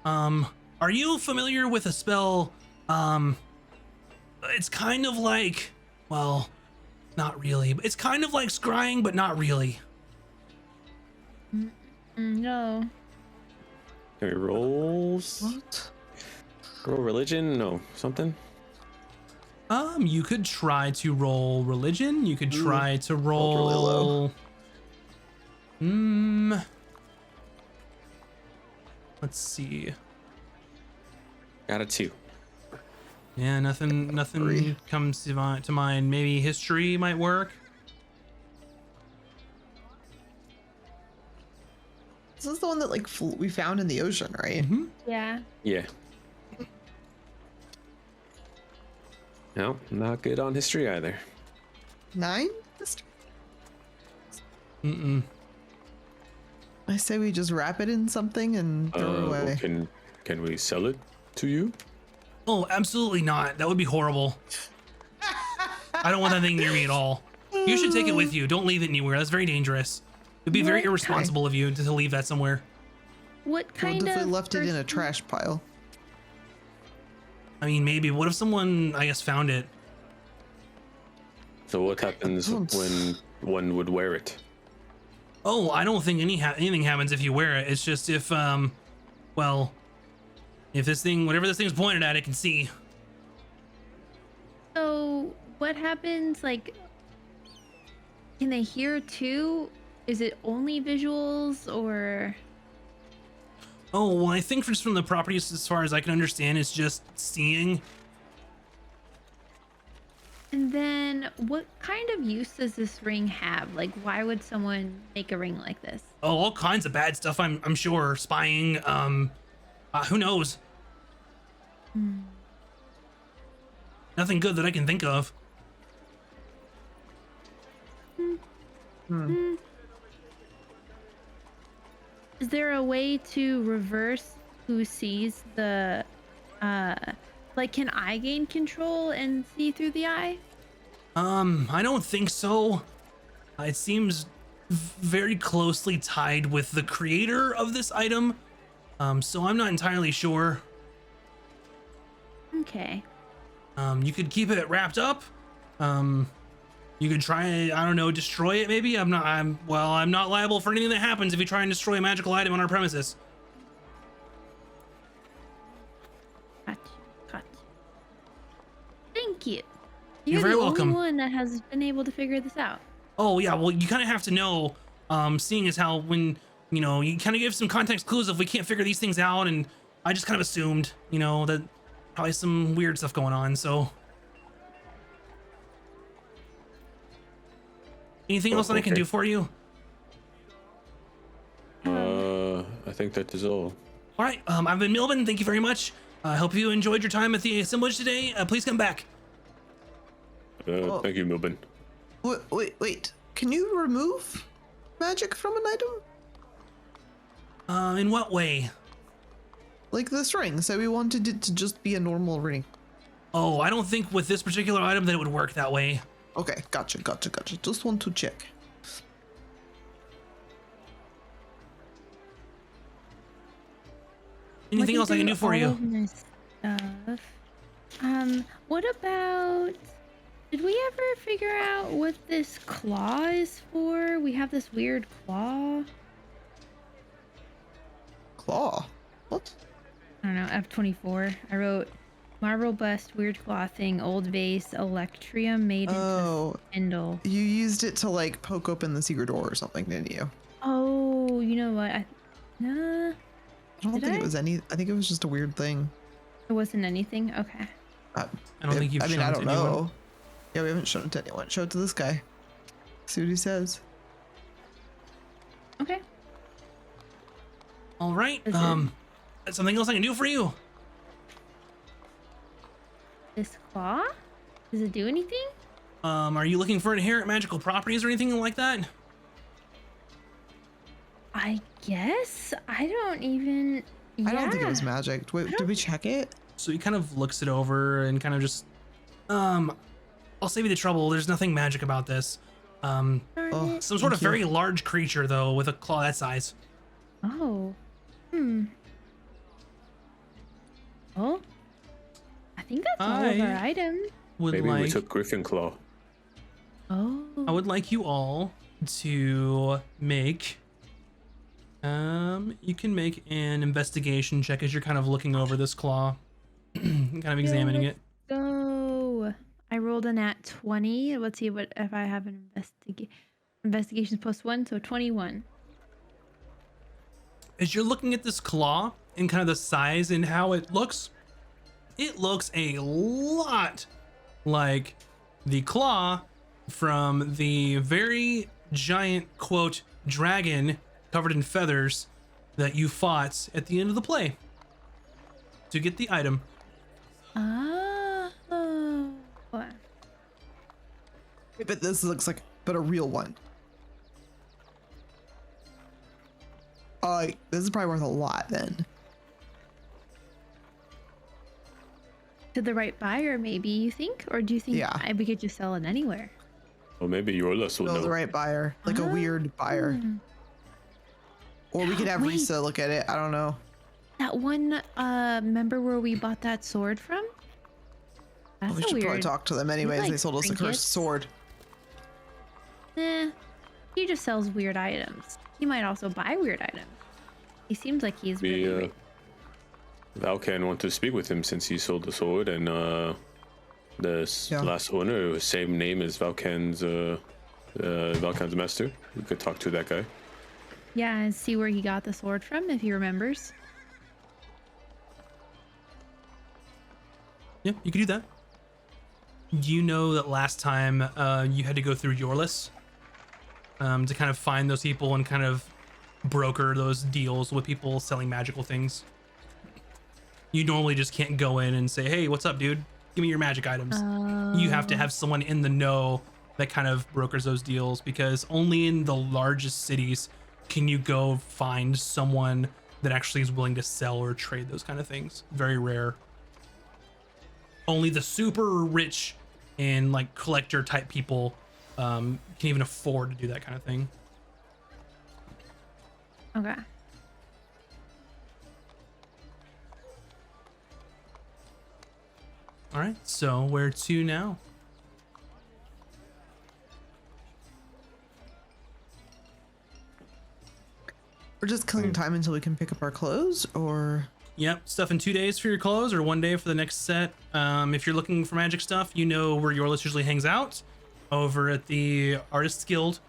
Are you familiar with a spell? It's kind of like, well, not really, but it's kind of like scrying, but not really. No. Can we roll? What? Roll religion? No, something. You could try to roll religion. You could try to rolled really low. roll. Let's see. Got a 2. Yeah, nothing 3. comes to mind. Maybe history might work. This is the one that like we found in the ocean, right? Mm-hmm. Yeah. Yeah. No, not good on history either. 9? Mm-mm. I say we just wrap it in something and throw it away. Can we sell it to you? Oh, absolutely not. That would be horrible. I don't want that thing near me at all. You should take it with you. Don't leave it anywhere. That's very dangerous. It'd be very What? irresponsible of you to leave that somewhere. What kind What if of we left it in a person- trash pile? I mean, maybe. What if someone, I guess, found it? So what happens when one would wear it? Oh, I don't think anything happens if you wear it. It's just if, well, if this thing, whatever this thing's pointed at, it can see. So what happens? Like, can they hear too? Is it only visuals or? Oh, well, I think just from the properties, as far as I can understand, it's just seeing. And then what kind of use does this ring have? Like, why would someone make a ring like this? Oh, all kinds of bad stuff. I'm sure. Spying. Who knows? Nothing good that I can think of. Is there a way to reverse who sees the, like, can I gain control and see through the eye? I don't think so. It seems very closely tied with the creator of this item. So I'm not entirely sure. Okay. You could keep it wrapped up. You could try, I don't know, destroy it maybe. I'm not liable for anything that happens if you try and destroy a magical item on our premises. Gotcha. Thank you. You're very the welcome. only one that has been able to figure this out. Oh yeah, well you kind of have to know, seeing as how when, you know, you kind of give some context clues if we can't figure these things out, and I just kind of assumed, you know, that probably some weird stuff going on, so. Anything else that I can do for you? I think that is all. All right, I've been Milben, thank you very much. I hope you enjoyed your time at the assemblage today. Please come back. Thank you, Milben. Wait. Can you remove magic from an item? In what way? Like this ring. So we wanted it to just be a normal ring. Oh, I don't think with this particular item that it would work that way. Okay, gotcha. Just want to check. Anything else I can do for you? Stuff. What about? Did we ever figure out what this claw is for? We have this weird claw. Claw? What? I don't know. F24. I wrote marble bust, weird claw thing, old vase, electrium made into Oh, spindle. you used it to like poke open the secret door or something, didn't you? Oh, you know what? Nah, I don't Did think I? it was any. I think it was just a weird thing. it wasn't anything. Okay. I don't think you've I mean, shown I it don't to anyone. know. Yeah, we haven't shown it to anyone. Show it to this guy. See what he says. Okay. All right. Is it- Something else I can do for you? This claw? Does it do anything? Are you looking for inherent magical properties or anything like that? I guess. I don't even. I don't think it was Yeah. magic. Wait, did we check it? So he kind of looks it over and kind of just, I'll save you the trouble. There's nothing magic about this. Darn Oh. it. Some sort of Thank you. very large creature though, with a claw that size. Oh. Oh. I think that's all of our I- items. Would Maybe we like, took Griffin Claw. Oh. I would like you all to make You can make an investigation check as you're kind of looking over this claw, kind of examining it. Go. I rolled a nat 20. Let's see what if I have an investigations +1, so 21. As you're looking at this claw and kind of the size and how it looks a lot like the claw from the very giant, quote, dragon covered in feathers that you fought at the end of the play to get the item. Oh. But this looks like a real one. This is probably worth a lot then. To the right buyer, maybe, you think? Or do you think we could just sell it anywhere? Or maybe Yorlis will No, know. the right buyer, like a weird buyer. Or we could have Wait. Risa look at it. I don't know. That one, remember where we bought that sword from? That's We a should weird. probably talk to them anyways. like They sold us a trinkets. cursed sword. He just sells weird items. He might also buy weird items. He seems like he's really rich. Valkan want to speak with him since he sold the sword, and last owner, same name as Valkan's master. We could talk to that guy. Yeah, and see where he got the sword from, if he remembers. Yeah, you could do that. You know that last time you had to go through Yorlis to kind of find those people and kind of broker those deals with people selling magical things. You normally just can't go in and say, hey, what's up, dude? Give me your magic items. You have to have someone in the know that kind of brokers those deals, because only in the largest cities can you go find someone that actually is willing to sell or trade those kind of things. Very rare. Only the super rich and like collector type people can even afford to do that kind of thing. Okay. All right, so where to now? We're just killing time until we can pick up our clothes, or Yep, stuff in 2 days for your clothes or 1 day for the next set. If you're looking for magic stuff, you know where Yorlis usually hangs out, over at the Artists Guild.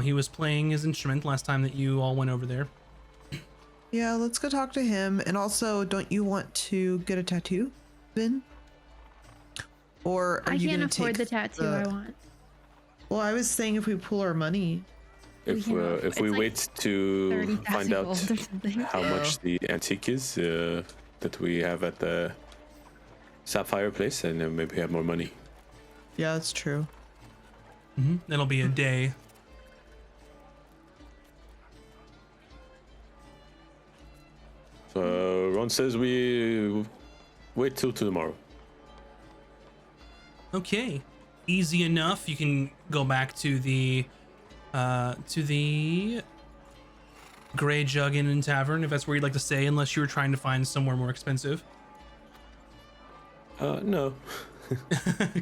He was playing his instrument last time that you all went over there. yeah, let's go talk to him. And also, don't you want to get a tattoo, Vin? Or are I you can't gonna afford the take tattoo I want. Well, I was saying if we pool our money. If can- we it's like wait to 30,000 find out gold or something. how much the antique is that we have at the Sapphire place, and then maybe have more money. Yeah, that's true. That'll be a day. So Ron says we wait till tomorrow. Okay, easy enough. You can go back to the Grey Jug Inn and Tavern if that's where you'd like to stay, unless you were trying to find somewhere more expensive. No.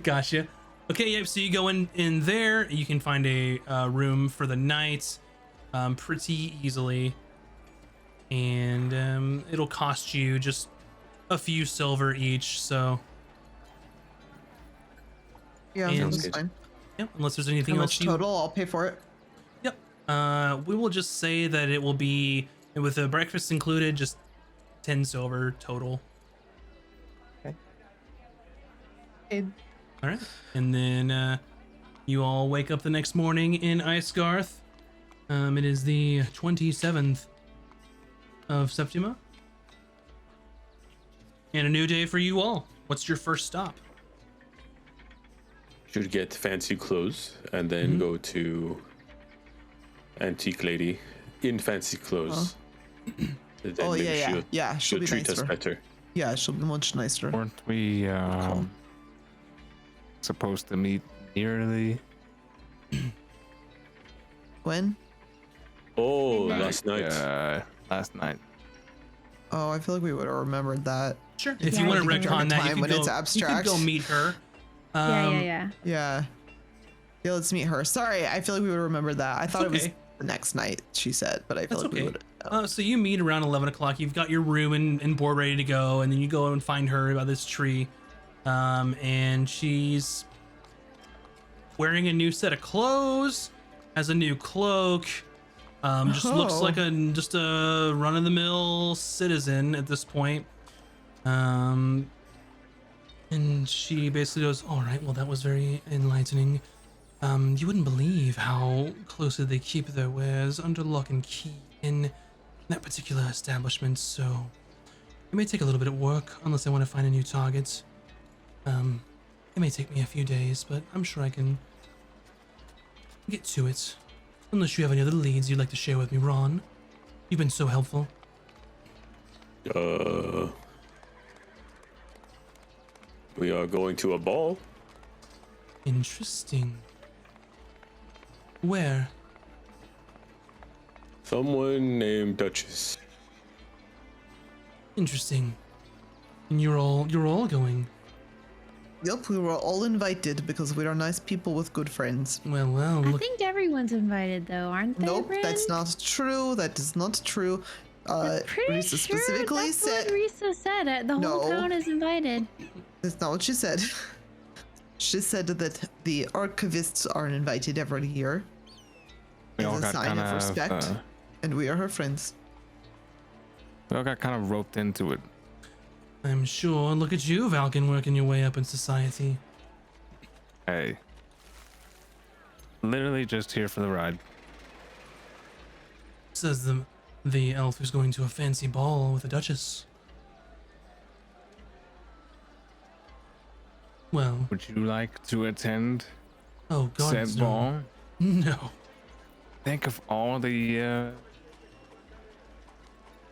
Gotcha. Okay, yep. So you go in there. You can find a room for the night, pretty easily, and it'll cost you just a few silver each. So Yeah, And- that's fine. yep. Unless there's anything How else much you. total? I'll pay for it. Yep. We will just say that it will be with the breakfast included, just 10 silver total. Okay. All right, and then you all wake up the next morning in Icegarth. It is the 27th of Septima, and a new day for you all. What's your first stop? Should get fancy clothes and then go to Antique Lady in fancy clothes. And then Oh maybe yeah. She'll she'll be treat us nicer. better. Yeah, she'll be much nicer. Weren't we supposed to meet near the When? Oh, last night. last night? Oh, I feel like we would have remembered that. Sure. If Yeah, you want you to can retcon that, you time can when go. it's You abstract. could go meet her. Yeah. Yeah. Yeah, let's meet her. Sorry, I feel like we would have remembered that. I thought it was okay. the next night, she said, but I feel That's like we okay. would So you meet around 11 o'clock. You've got your room and board ready to go, and then you go and find her by this tree. And she's wearing a new set of clothes, has a new cloak. Just looks like just a run-of-the-mill citizen at this point. And she basically goes, "All right, well, that was very enlightening. You wouldn't believe how closely they keep their wares under lock and key in that particular establishment, so it may take a little bit of work unless I want to find a new target. It may take me a few days, but I'm sure I can get to it. Unless you have any other leads you'd like to share with me, Ron. You've been so helpful." We are going to a ball. Interesting. Where? Someone named Duchess. Interesting. And you're all going. Yep, we were all invited because we are nice people with good friends. Well, I look. think everyone's invited though, aren't they? Nope, Bryn? that's not true. That is not true. Pretty Risa sure specifically that's said what Risa said. The whole No. town is invited. that's not what she said. She said that the archivists are invited every year We all as a got sign kind of respect, of and we are her friends. we all got kind of roped into it. I'm sure. Look at you, Valken, working your way up in society. Hey, literally just here for the ride. Says the elf who's going to a fancy ball with the Duchess. Well, Would you like to attend oh God, said no. ball? No. Think of all the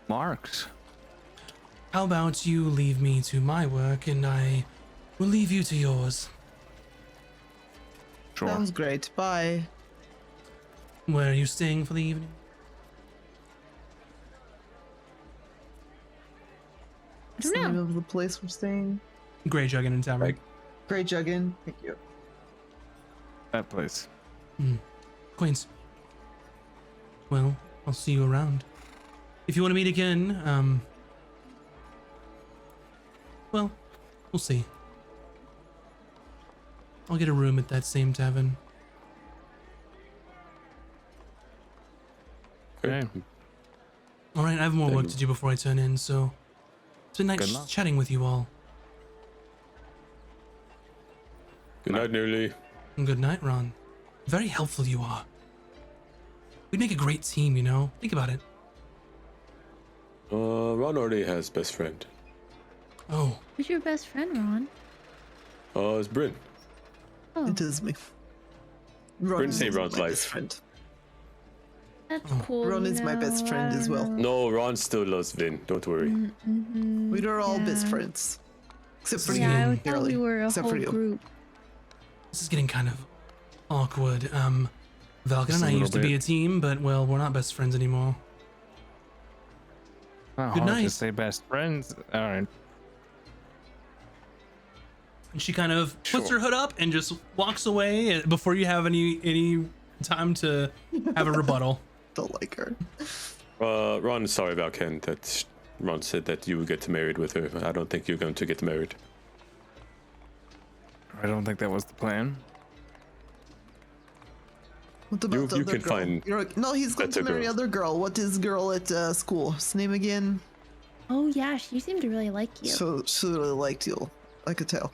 marks. How about you leave me to my work and I will leave you to yours. Sure. Sounds great. Bye. Where are you staying for the evening? I What's don't the know. name of the place we're staying? Grey Juggin and Tavern. Right. Great Juggin. Thank you. That place. Queens. Well, I'll see you around. If you want to meet again, well, we'll see. I'll get a room at that same tavern. Okay. All right, I have more work to do before I turn in, so it's been Good nice luck. chatting with you all. Good night, Nearly. And good night, Ron. Very helpful you are. We'd make a great team, you know? Think about it. Ron already has best friend. Oh, Who's your best friend, Ron? It's Bryn. Oh, It is me. Ron Bryn is saved Ron's my life. best friend. that's cool. Ron you is my best know, friend as well. No, Ron still loves Vin. Don't worry. Mm-hmm. We are all best Yeah. friends. Except for Yeah, I you, would thought Nearly. we were a Except whole for you. group. this is getting kind of awkward. Valken Just and a I little used to be bit. a team, but well, we're not best friends anymore. Not Good hard night. to say best friends. All right. And she kind of puts Sure. her hood up and just walks away before you have any time to have a rebuttal. Don't like her. Ron is sorry about Ken. That Ron said that you would get married with her. I don't think you're going to get married. I don't think that was the plan. What about You the other can girl? find No, he's going to better marry girls. other girl. What is girl at school? What's her name again? Oh yeah, she seemed to really like you. So she really liked you. I could tell.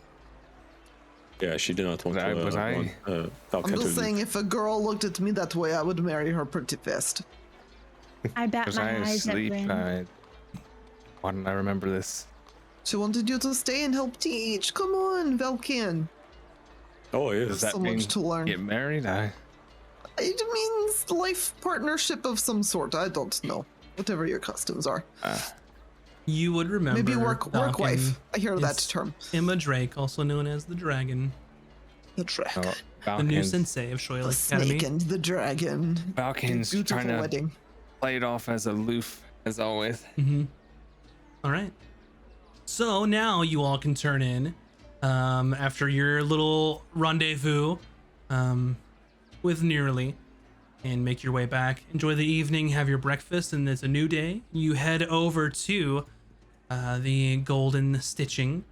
Yeah, she did not want to. Was I- want, I'm Valken to just saying, leave. if a girl looked at me that way, I would marry her pretty fast. I bat Was my I eyes at asleep? Bryn. Why didn't I remember this? She wanted you to stay and help teach. Come on, Valken. Oh, Does yes. that so mean much to learn. get married? It means life partnership of some sort. I don't know. Whatever your customs are. You would remember. Maybe work Valken wife. I hear that is term. Emma Drake, also known as the Dragon, The dragon. Oh, the new Valken's, sensei of The Shoyla snake Academy. and the dragon. Valken's Beautiful trying to wedding. play it off as aloof as always. All right. So now you all can turn in after your little rendezvous with Nearly. and make your way back. Enjoy the evening, have your breakfast, and it's a new day. You head over to the Golden Stitching,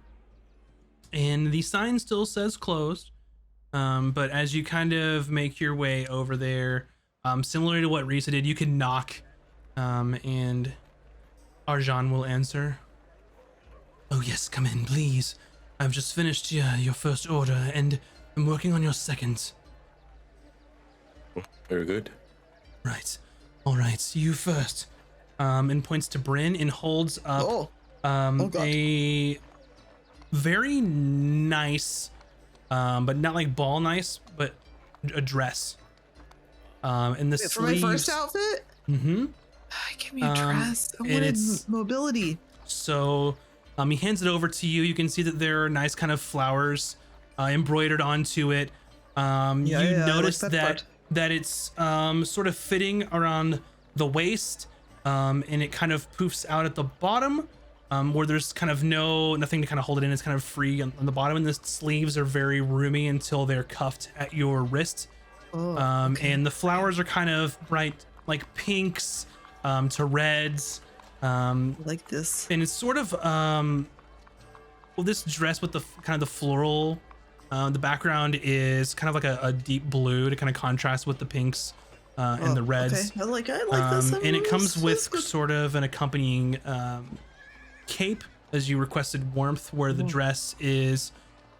and the sign still says closed. But as you kind of make your way over there, similar to what Risa did, you can knock, and Arjan will answer. Oh yes, come in, please. I've just finished your first order, and I'm working on your second. Very good. Right. All right, you first. And points to Bryn and holds up a very nice, but not like ball nice, but a dress. And the sleeves. For my first outfit? Mm-hmm. Give me a dress. I and wanted it's- mobility. So he hands it over to you. You can see that there are nice kind of flowers embroidered onto it. You notice I like that part. that it's sort of fitting around the waist, and it kind of poofs out at the bottom, where there's kind of nothing to kind of hold it in. It's kind of free on the bottom, and the sleeves are very roomy until they're cuffed at your wrist. And the flowers are kind of bright, like pinks to reds. Like this. And it's sort of this dress with the kind of the floral, the background is kind of like a deep blue to kind of contrast with the pinks and the reds. Okay. I like this. And it comes This with is good. sort of an accompanying cape, as you requested warmth, where the dress is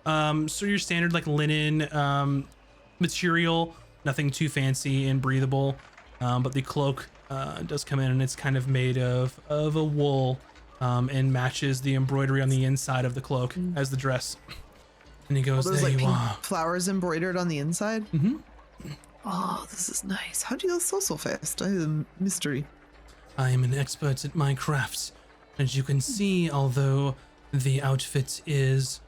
so your standard like linen material, nothing too fancy and breathable, but the cloak does come in, and it's kind of made of a wool, and matches the embroidery on the inside of the cloak as the dress. And he goes, There's there like you pink are. flowers embroidered on the inside. Mm-hmm. Oh, this is nice. How do you go so fast? I have a mystery. I am an expert at my crafts. As you can see, although the outfit is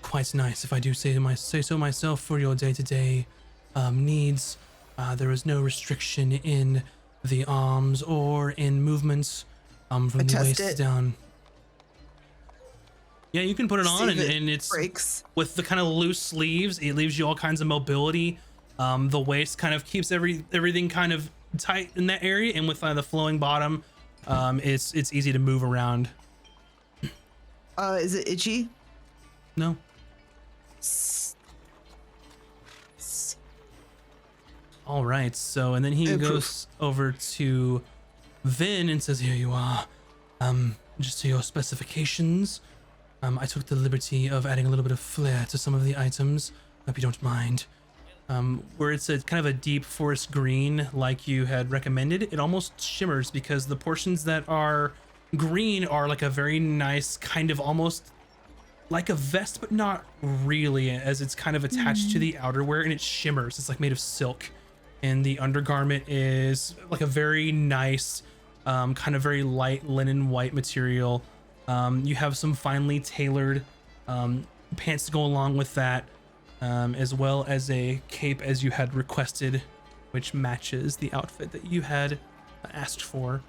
quite nice, if I do say so myself, for your day-to-day needs, there is no restriction in the arms or in movements from the test waist it. down. Yeah, you can put it on, See if it and it's breaks. with the kind of loose sleeves. It leaves you all kinds of mobility. The waist kind of keeps everything kind of tight in that area, and with the flowing bottom, it's easy to move around. Is it itchy? No. All right. So, and then he goes over to Vin and says, "Here you are. Just to your specifications. I took the liberty of adding a little bit of flair to some of the items. Hope you don't mind. Where it's a kind of a deep forest green, like you had recommended, it almost shimmers because the portions that are green are like a very nice kind of almost like a vest, but not really, as it's kind of attached to the outerwear, and it shimmers. It's like made of silk, and the undergarment is like a very nice, kind of very light linen white material. You have some finely tailored pants to go along with that, as well as a cape as you had requested, which matches the outfit that you had asked for.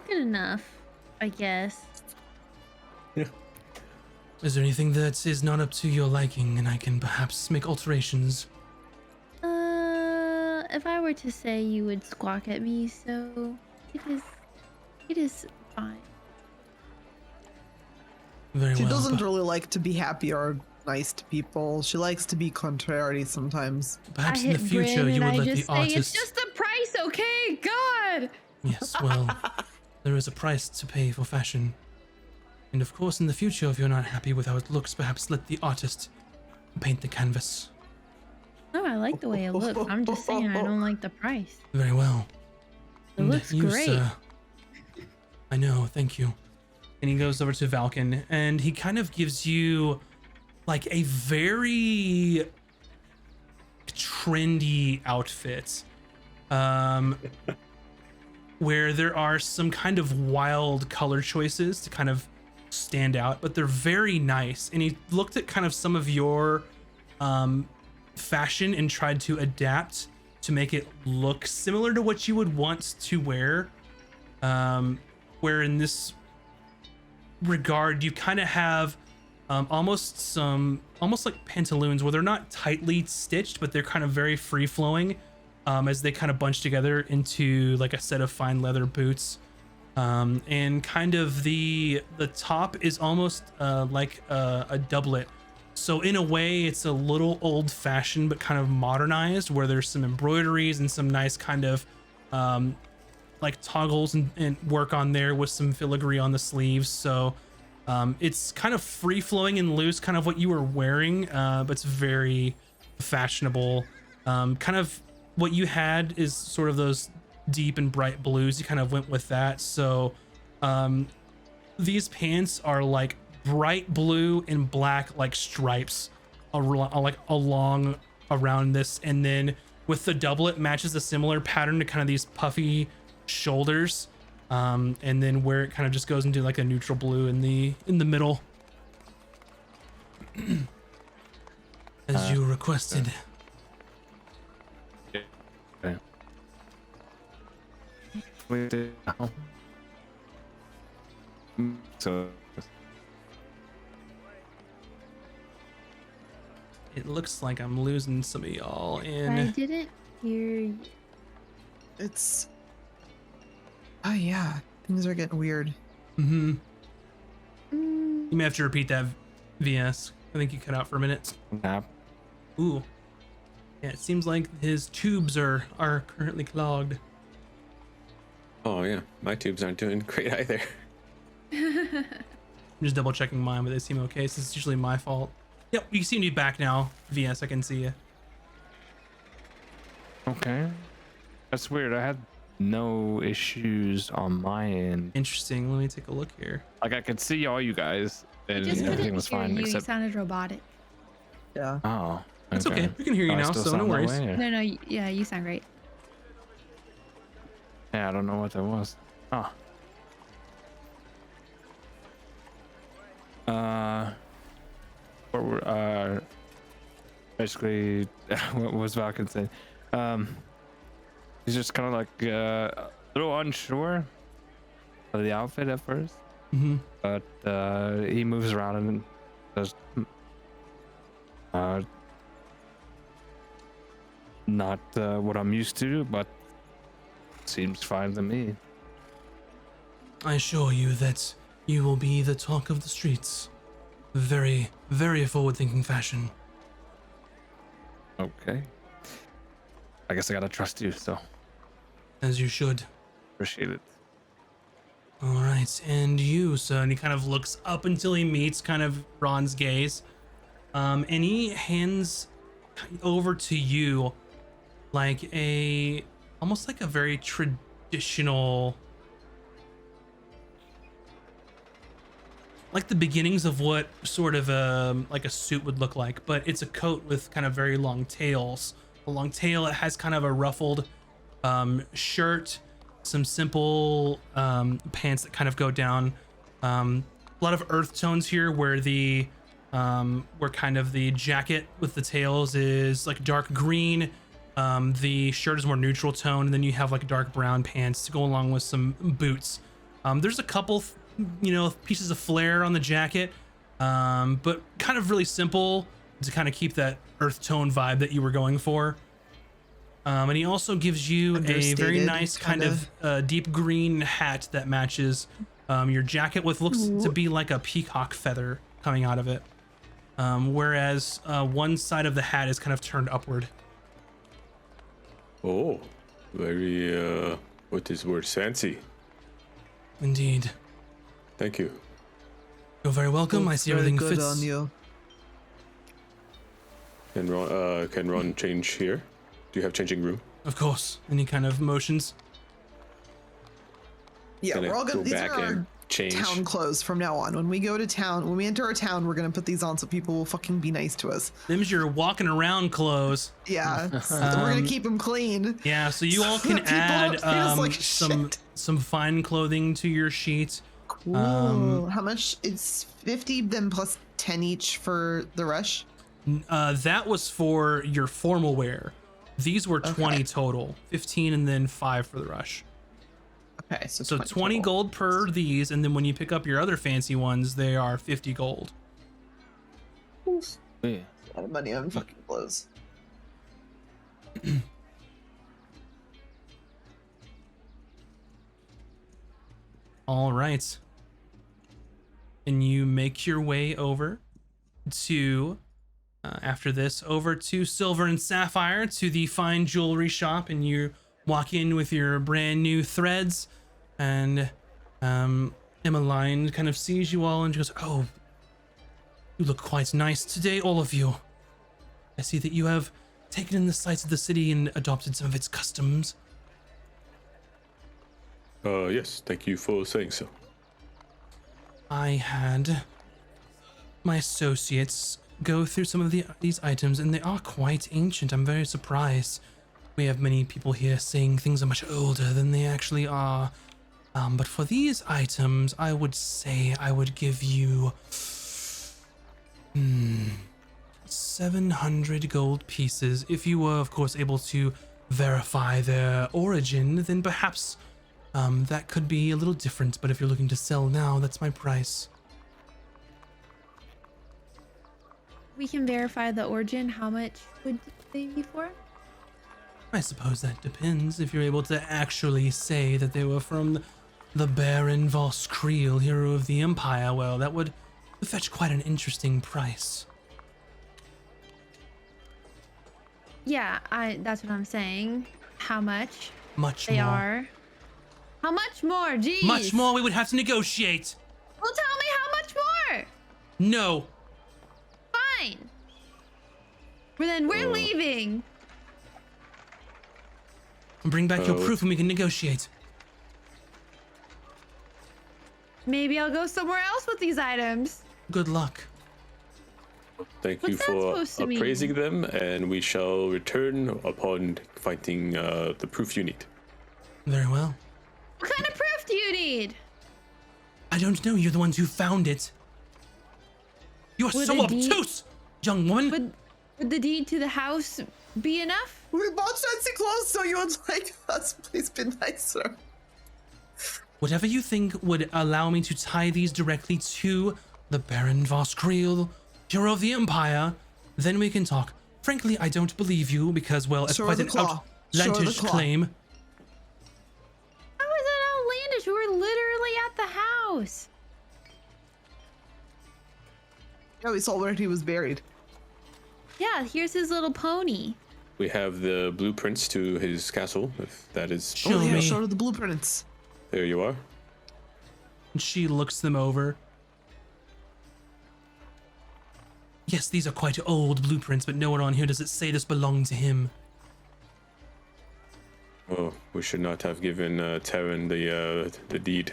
Good enough, I guess. Is there anything that is not up to your liking, and I can perhaps make alterations? If I were to say, you would squawk at me, so it is fine. Very She well. doesn't but really like to be happy or nice to people. She likes to be contrary sometimes. perhaps I in the hit future Bryn you and would I let just the say, artist. it's just the price, okay? God. Yes, well, there is a price to pay for fashion. And of course, in the future, if you're not happy with how it looks, perhaps let the artist paint the canvas. No, I like the way it looks. I'm just saying I don't like the price. Very well. It And looks you, great. sir. I know, thank you. And he goes over to Valken, and he kind of gives you like a very trendy outfit, where there are some kind of wild color choices to kind of stand out, but they're very nice. And he looked at kind of some of your fashion and tried to adapt to make it look similar to what you would want to wear, where in this regard you kind of have almost like pantaloons, where they're not tightly stitched, but they're kind of very free flowing, as they kind of bunch together into like a set of fine leather boots. And kind of the top is almost like a doublet. So in a way, it's a little old-fashioned but kind of modernized, where there's some embroideries and some nice kind of like toggles and work on there with some filigree on the sleeves. So it's kind of free-flowing and loose, kind of what you were wearing, but it's very fashionable. Kind of what you had is sort of those deep and bright blues. You kind of went with that. So these pants are like bright blue and black, like stripes like along around this, and then with the doublet matches a similar pattern to kind of these puffy shoulders, and then where it kind of just goes into like a neutral blue in the middle, as you requested. Okay. So It looks like I'm losing some of y'all I in. didn't hear you. It's. Oh yeah, things are getting weird. Mm-hmm. Mm, You may have to repeat that, VS. I think you cut out for a minute. nap. Ooh. Yeah, it seems like his tubes are currently clogged. Oh yeah, my tubes aren't doing great either. I'm just double checking mine, but they seem okay. So it's usually my fault. Yep, you seem to be back now, VS. I can see you. Okay. That's weird. I had no issues on my end. Interesting. Let me take a look here. Like I could see all you guys I and just everything couldn't was hear fine you. You except sounded robotic. Yeah. oh. That's okay. We can hear you Do I now, still so no sound that worries. way, or- No, no, yeah, you sound great. Yeah, I don't know what that was. Oh. What were basically what was Valken saying? He's just kind of like a little unsure of the outfit at first, Mm-hmm. but he moves around and does not what I'm used to, but seems fine to me. I assure you that you will be the talk of the streets. Very, very forward-thinking fashion. Okay. I guess I gotta trust you, so As you should. appreciate it. All right, and you, sir. And he kind of looks up until he meets kind of Ron's gaze. And he hands over to you like almost like a very traditional, like the beginnings of what sort of like a suit would look like, but it's a coat with kind of very long tails. A long tail. It has kind of a ruffled shirt, some simple pants that kind of go down. A lot of earth tones here, where where kind of the jacket with the tails is like dark green. The shirt is more neutral tone, and then you have like dark brown pants to go along with some boots. There's a couple, pieces of flair on the jacket, but kind of really simple to kind of keep that earth tone vibe that you were going for. And he also gives you a very Understated, nice kind of deep green hat that matches your jacket with looks to be like a peacock feather coming out of it. Whereas one side of the hat is kind of turned upward. Oh, very what is word, fancy. Indeed. Thank you. You're very welcome. I Looks see very everything good fits. on you. Can Ron change here? Do you have changing room? Of course. And he kind of motions. Yeah, Gonna we're all go gonna. These back are our and change. town clothes from now on. When we go to town, when we enter our town, we're gonna put these on so people will fucking be nice to us. Them's your walking around clothes. Yeah, so we're gonna keep them clean. Yeah, so you all So can that people add don't treat us like some shit. some fine clothing to your sheet. Cool. How much? It's 50, then plus 10 each for the rush. That was for your formal wear. These were 20 total, 15 and then 5 for the rush. Okay, so So 20 total. gold per these, and then when you pick up your other fancy ones, they are 50 gold. Yeah. A lot of money on fucking clothes. All right. And you make your way over to, after this, over to Silver and Sapphire, to the fine jewelry shop, and you walk in with your brand new threads, and Emmeline kind of sees you all and she goes, "Oh, you look quite nice today, all of you. I see that you have taken in the sights of the city and adopted some of its customs." Yes, thank you for saying so. I had my associates go through some of these items, and they are quite ancient. I'm very surprised. We have many people here saying things are much older than they actually are. But for these items, I would say I would give you 700 gold pieces. If you were, of course, able to verify their origin, then perhaps that could be a little different. But if you're looking to sell now, that's my price. We can verify the origin. How much would they be for? I suppose that depends. If you're able to actually say that they were from the Baron Voskriel, hero of the Empire, well, that would fetch quite an interesting price. Yeah, that's what I'm saying. How much Much they more. are. How much more? Jeez. Much more we would have to negotiate. Well, tell me how much more. No. Fine. Well, then we're leaving. Bring back your proof and we can negotiate. Maybe I'll go somewhere else with these items. Good luck. Thank What's you that for supposed to mean? appraising them, and we shall return upon finding the proof you need. Very well. What kind of proof do you need? I don't know. You're the ones who found it. You're Would so the deed- obtuse, young woman. Would the deed to the house be enough? We bought fancy clothes, so you would like us. Please be nicer. Whatever you think would allow me to tie these directly to the Baron Voskriel, hero of the Empire, then we can talk. Frankly, I don't believe you because, well, it's Show her quite the an claw. Show her the outlandish claw. claim. How is that outlandish? We were literally at the house. Yeah, we saw where he was buried. Yeah, here's his little pony. We have the blueprints to his castle, if that is... Show Oh yeah, me. show her the blueprints. There you are. And she looks them over. Yes, these are quite old blueprints, but nowhere on here does it say this belonged to him. Oh, we should not have given Terran the deed.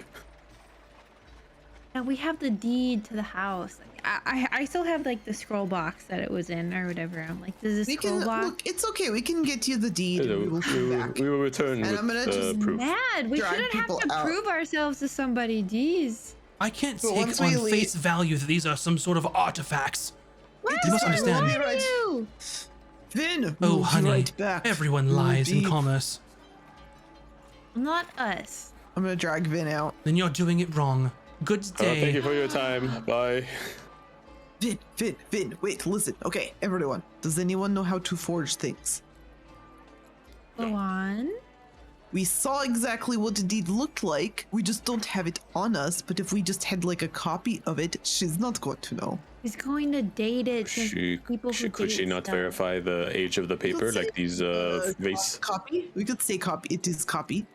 Yeah, we have the deed to the house. I still have like the scroll box that it was in or whatever. I'm like, does this We scroll can box? look. It's okay. We can get you the deed. And we will come back. We will return And with I'm gonna just proof. Mad. We Drag shouldn't have people to out. prove ourselves to somebody. Jeez. I can't But take once on we leave- face value that these are some sort of artifacts. You must Why understand. would Why you? you? Then Oh, we'll be honey, right back. everyone We'll lies in be- commerce. Not us. I'm gonna drag Vin out. Then you're doing it wrong. Good day. Thank you for your time. Bye. Vin, wait, listen. Okay, everyone. Does anyone know how to forge things? Go on. We saw exactly what the deed looked like. We just don't have it on us. But if we just had like a copy of it, she's not going to know. He's going to date it. to people who Could she date not stuff. verify the age of the paper, Let's like say, these vase? Copy? We could say copy. It is copy. How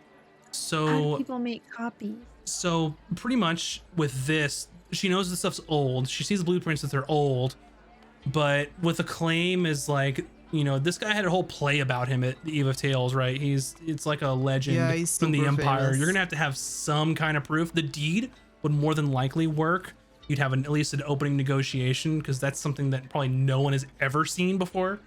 do So, people make copies? so pretty much with this, she knows the stuff's old. She sees the blueprints that they're old, but with the claim is like, you know, this guy had a whole play about him at the Eve of Tales, right? It's like a legend Yeah, he's from the super Empire. famous. You're gonna have some kind of proof. The deed would more than likely work. You'd have at least an opening negotiation because that's something that probably no one has ever seen before.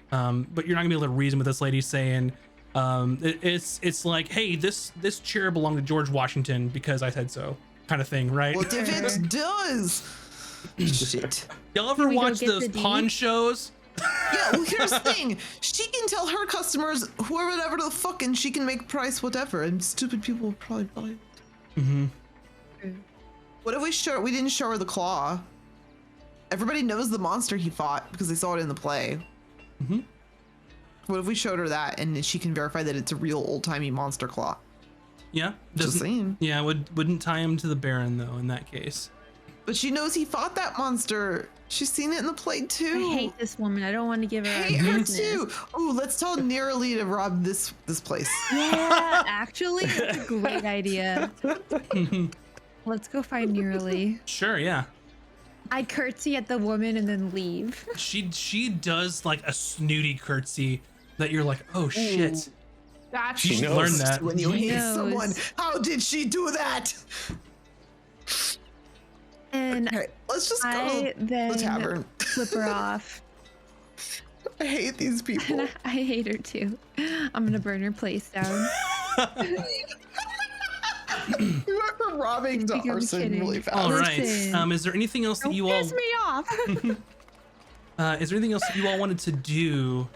But you're not gonna be able to reason with this lady saying, it's like, hey, this chair belonged to George Washington because I said so, kind of thing, right? What if it does? Shit. Y'all ever Can we go watch get those the deed? pawn shows? Yeah, well, here's the thing. She can tell her customers whatever the fuck, and she can make price whatever, and stupid people will probably buy it. Mm-hmm. What if we didn't show her the claw? Everybody knows the monster he fought because they saw it in the play. Mm-hmm. What if we showed her that and she can verify that it's a real old-timey monster claw? Yeah. Just saying. Yeah, wouldn't tie him to the Baron though in that case. But she knows he fought that monster. She's seen it in the play too. I hate this woman. I don't want to give her. Hate a her business. too. Ooh, let's tell Nearly to rob this place. Yeah, actually, that's a great idea. Let's go find Nearly. Sure, yeah. I curtsy at the woman and then leave. She does like a snooty curtsy that you're like, oh shit. That's She should knows. learn that. when you She hate knows. someone. How did she do that? And Okay, let's just go I to the then tavern. flip her off. I hate these people. And I hate her too. I'm gonna burn her place down. We went from robbing to think I'm arson kidding. really fast. All right. Listen. Is there anything else that Don't you all piss me off. is there anything else that you all wanted to do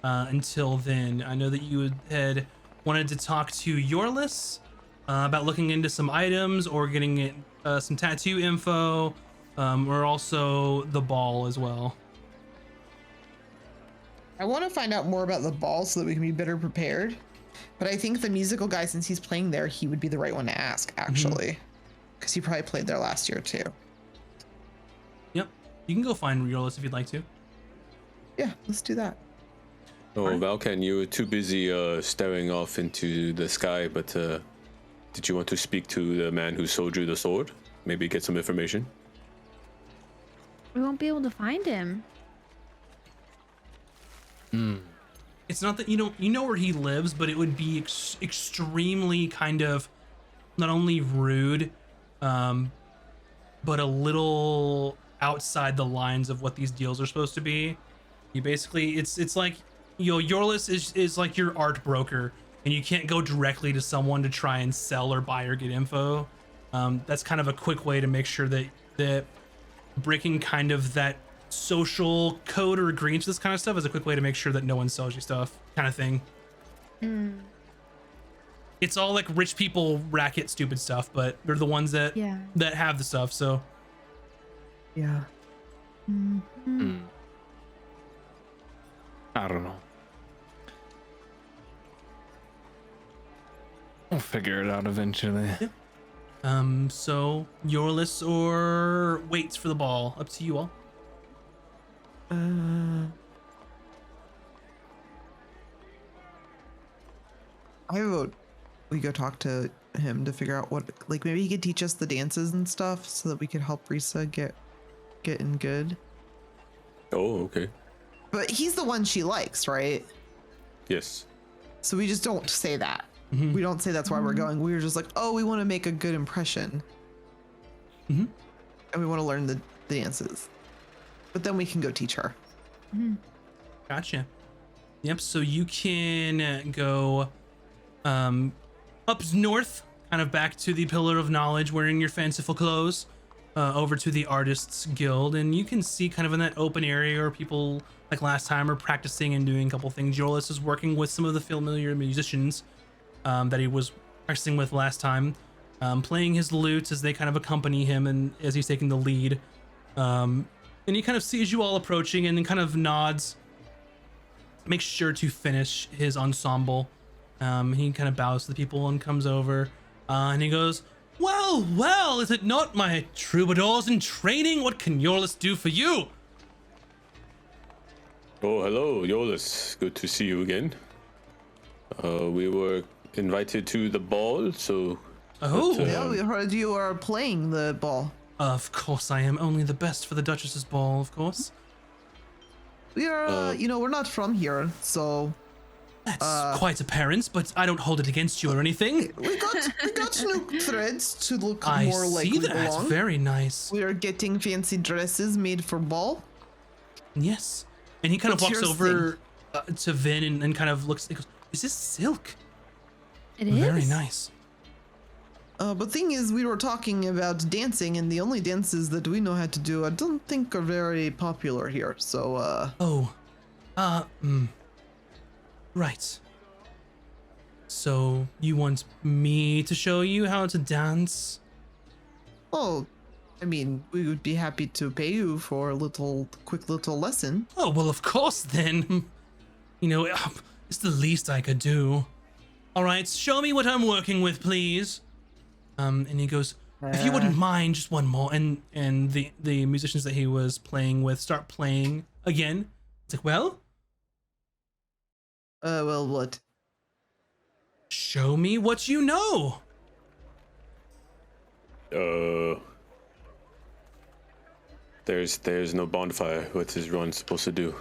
until then? I know that you had wanted to talk to Yorlis about looking into some items or getting it, some tattoo info, or also the ball as well. I want to find out more about the ball so that we can be better prepared. But I think the musical guy, since he's playing there, he would be the right one to ask, actually. Because he probably played there last year, too. Yep. You can go find Yorlis if you'd like to. Yeah, let's do that. Oh, Alright. Valken, you were too busy staring off into the sky, but did you want to speak to the man who sold you the sword? Maybe get some information? We won't be able to find him. It's not that you know where he lives, but it would be extremely kind of not only rude, but a little outside the lines of what these deals are supposed to be. You basically, it's like, Yorlis is like your art broker, and you can't go directly to someone to try and sell or buy or get info. That's kind of a quick way to make sure that breaking kind of that social code or agreeing to this kind of stuff is a quick way to make sure that no one sells you stuff, kind of thing. It's all like rich people racket stupid stuff, but they're the ones that Yeah. that have the stuff. So Yeah. I don't know. We'll figure it out eventually. so Yorlis or waits for the ball, up to you all. I vote we go talk to him to figure out what, like, maybe he could teach us the dances and stuff so that we could help Risa get in good. Oh, okay. But he's the one she likes, right? Yes. So we just don't say that. We don't say that's why we're going. We're just like, oh, we want to make a good impression. And we want to learn the dances. But then we can go teach her. Gotcha. Yep. So you can go up north, kind of back to the Pillar of Knowledge, wearing your fanciful clothes, over to the Artists Guild, and you can see kind of in that open area where people like last time are practicing and doing a couple things. Yorlis is working with some of the familiar musicians that he was practicing with last time, playing his lute as they kind of accompany him and as he's taking the lead. And he kind of sees you all approaching and then kind of nods, makes sure to finish his ensemble. He kind of bows to the people and comes over, and he goes, well, is it not, my troubadours in training? What can Yorlis do for you? Oh, hello, Yolis. Good to see you again. We were invited to the ball, so... Oh, Yeah, we heard you are playing the ball. of course I am. Only the best for the Duchess's ball, of course. We are, we're not from here, so That's quite apparent, but I don't hold it against you or anything. we got new threads to look I more like see we that. belong. Very nice. We are getting fancy dresses made for ball. Yes. And he kind of What's walks yours over to Vin and kind of looks. He goes, "Is this silk? It is. Very nice." But thing is, we were talking about dancing, and the only dances that we know how to do, I don't think are very popular here. So, Right. So you want me to show you how to dance? oh, I mean, we would be happy to pay you for a quick little lesson. Oh, well, of course then. You know, it's the least I could do. All right, show me what I'm working with, please. And he goes, if you wouldn't mind, just one more. And the musicians that he was playing with start playing again. It's like, well, Well, what? show me what you know. There's no bonfire. What is Ron supposed to do?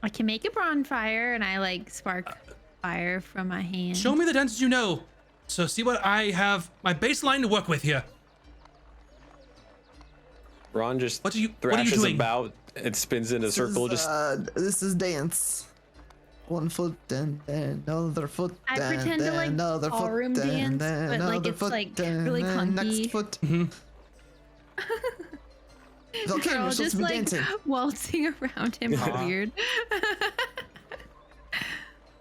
I can make a bonfire, and I like spark fire from my hand. Show me the dances you know. So see what I have my baseline to work with here. Ron just What are you thrashes doing? about and spins in a circle. This is dance. 1 foot and then another foot. I and pretend to then like another ballroom foot, dance, and then but like another it's foot, like and really then clunky. next foot. We're Okay, all we're supposed just to be like dancing. waltzing around him, all weird.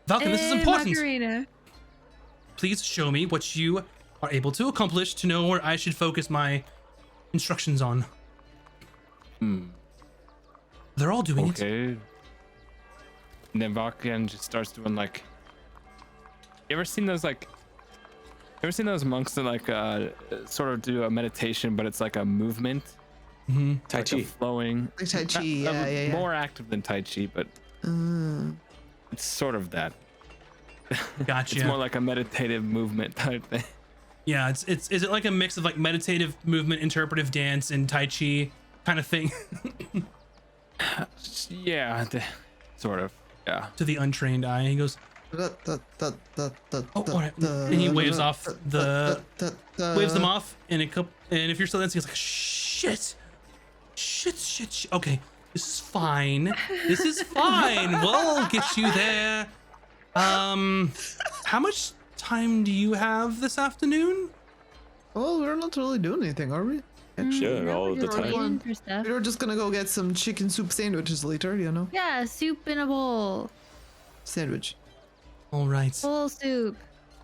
Falcon, this is Hey, important. Macarena. Please show me what you are able to accomplish to know where I should focus my instructions on. They're all doing it. Okay. And then Valkian just starts doing like. You ever seen those monks that like sort of do a meditation, but it's like a movement, Tai like Chi. a flowing. Like Tai Chi, yeah. More active than Tai Chi, but it's sort of that. Gotcha. It's more like a meditative movement type thing. Yeah, is it like a mix of like meditative movement, interpretive dance, and Tai Chi kind of thing? Yeah, sort of. Yeah. To the untrained eye, he goes, Oh, all right. And he waves off waves them off, and if you're still dancing, he's like, shit. Okay, this is fine. This is fine. We'll get you there. How much time do you have this afternoon? Well, we're not really doing anything, are we? Sure, No, all we're the just time. waiting for stuff. We're just gonna go get some chicken soup sandwiches later, you know? Yeah, soup in a bowl. Sandwich. All right. Bowl soup.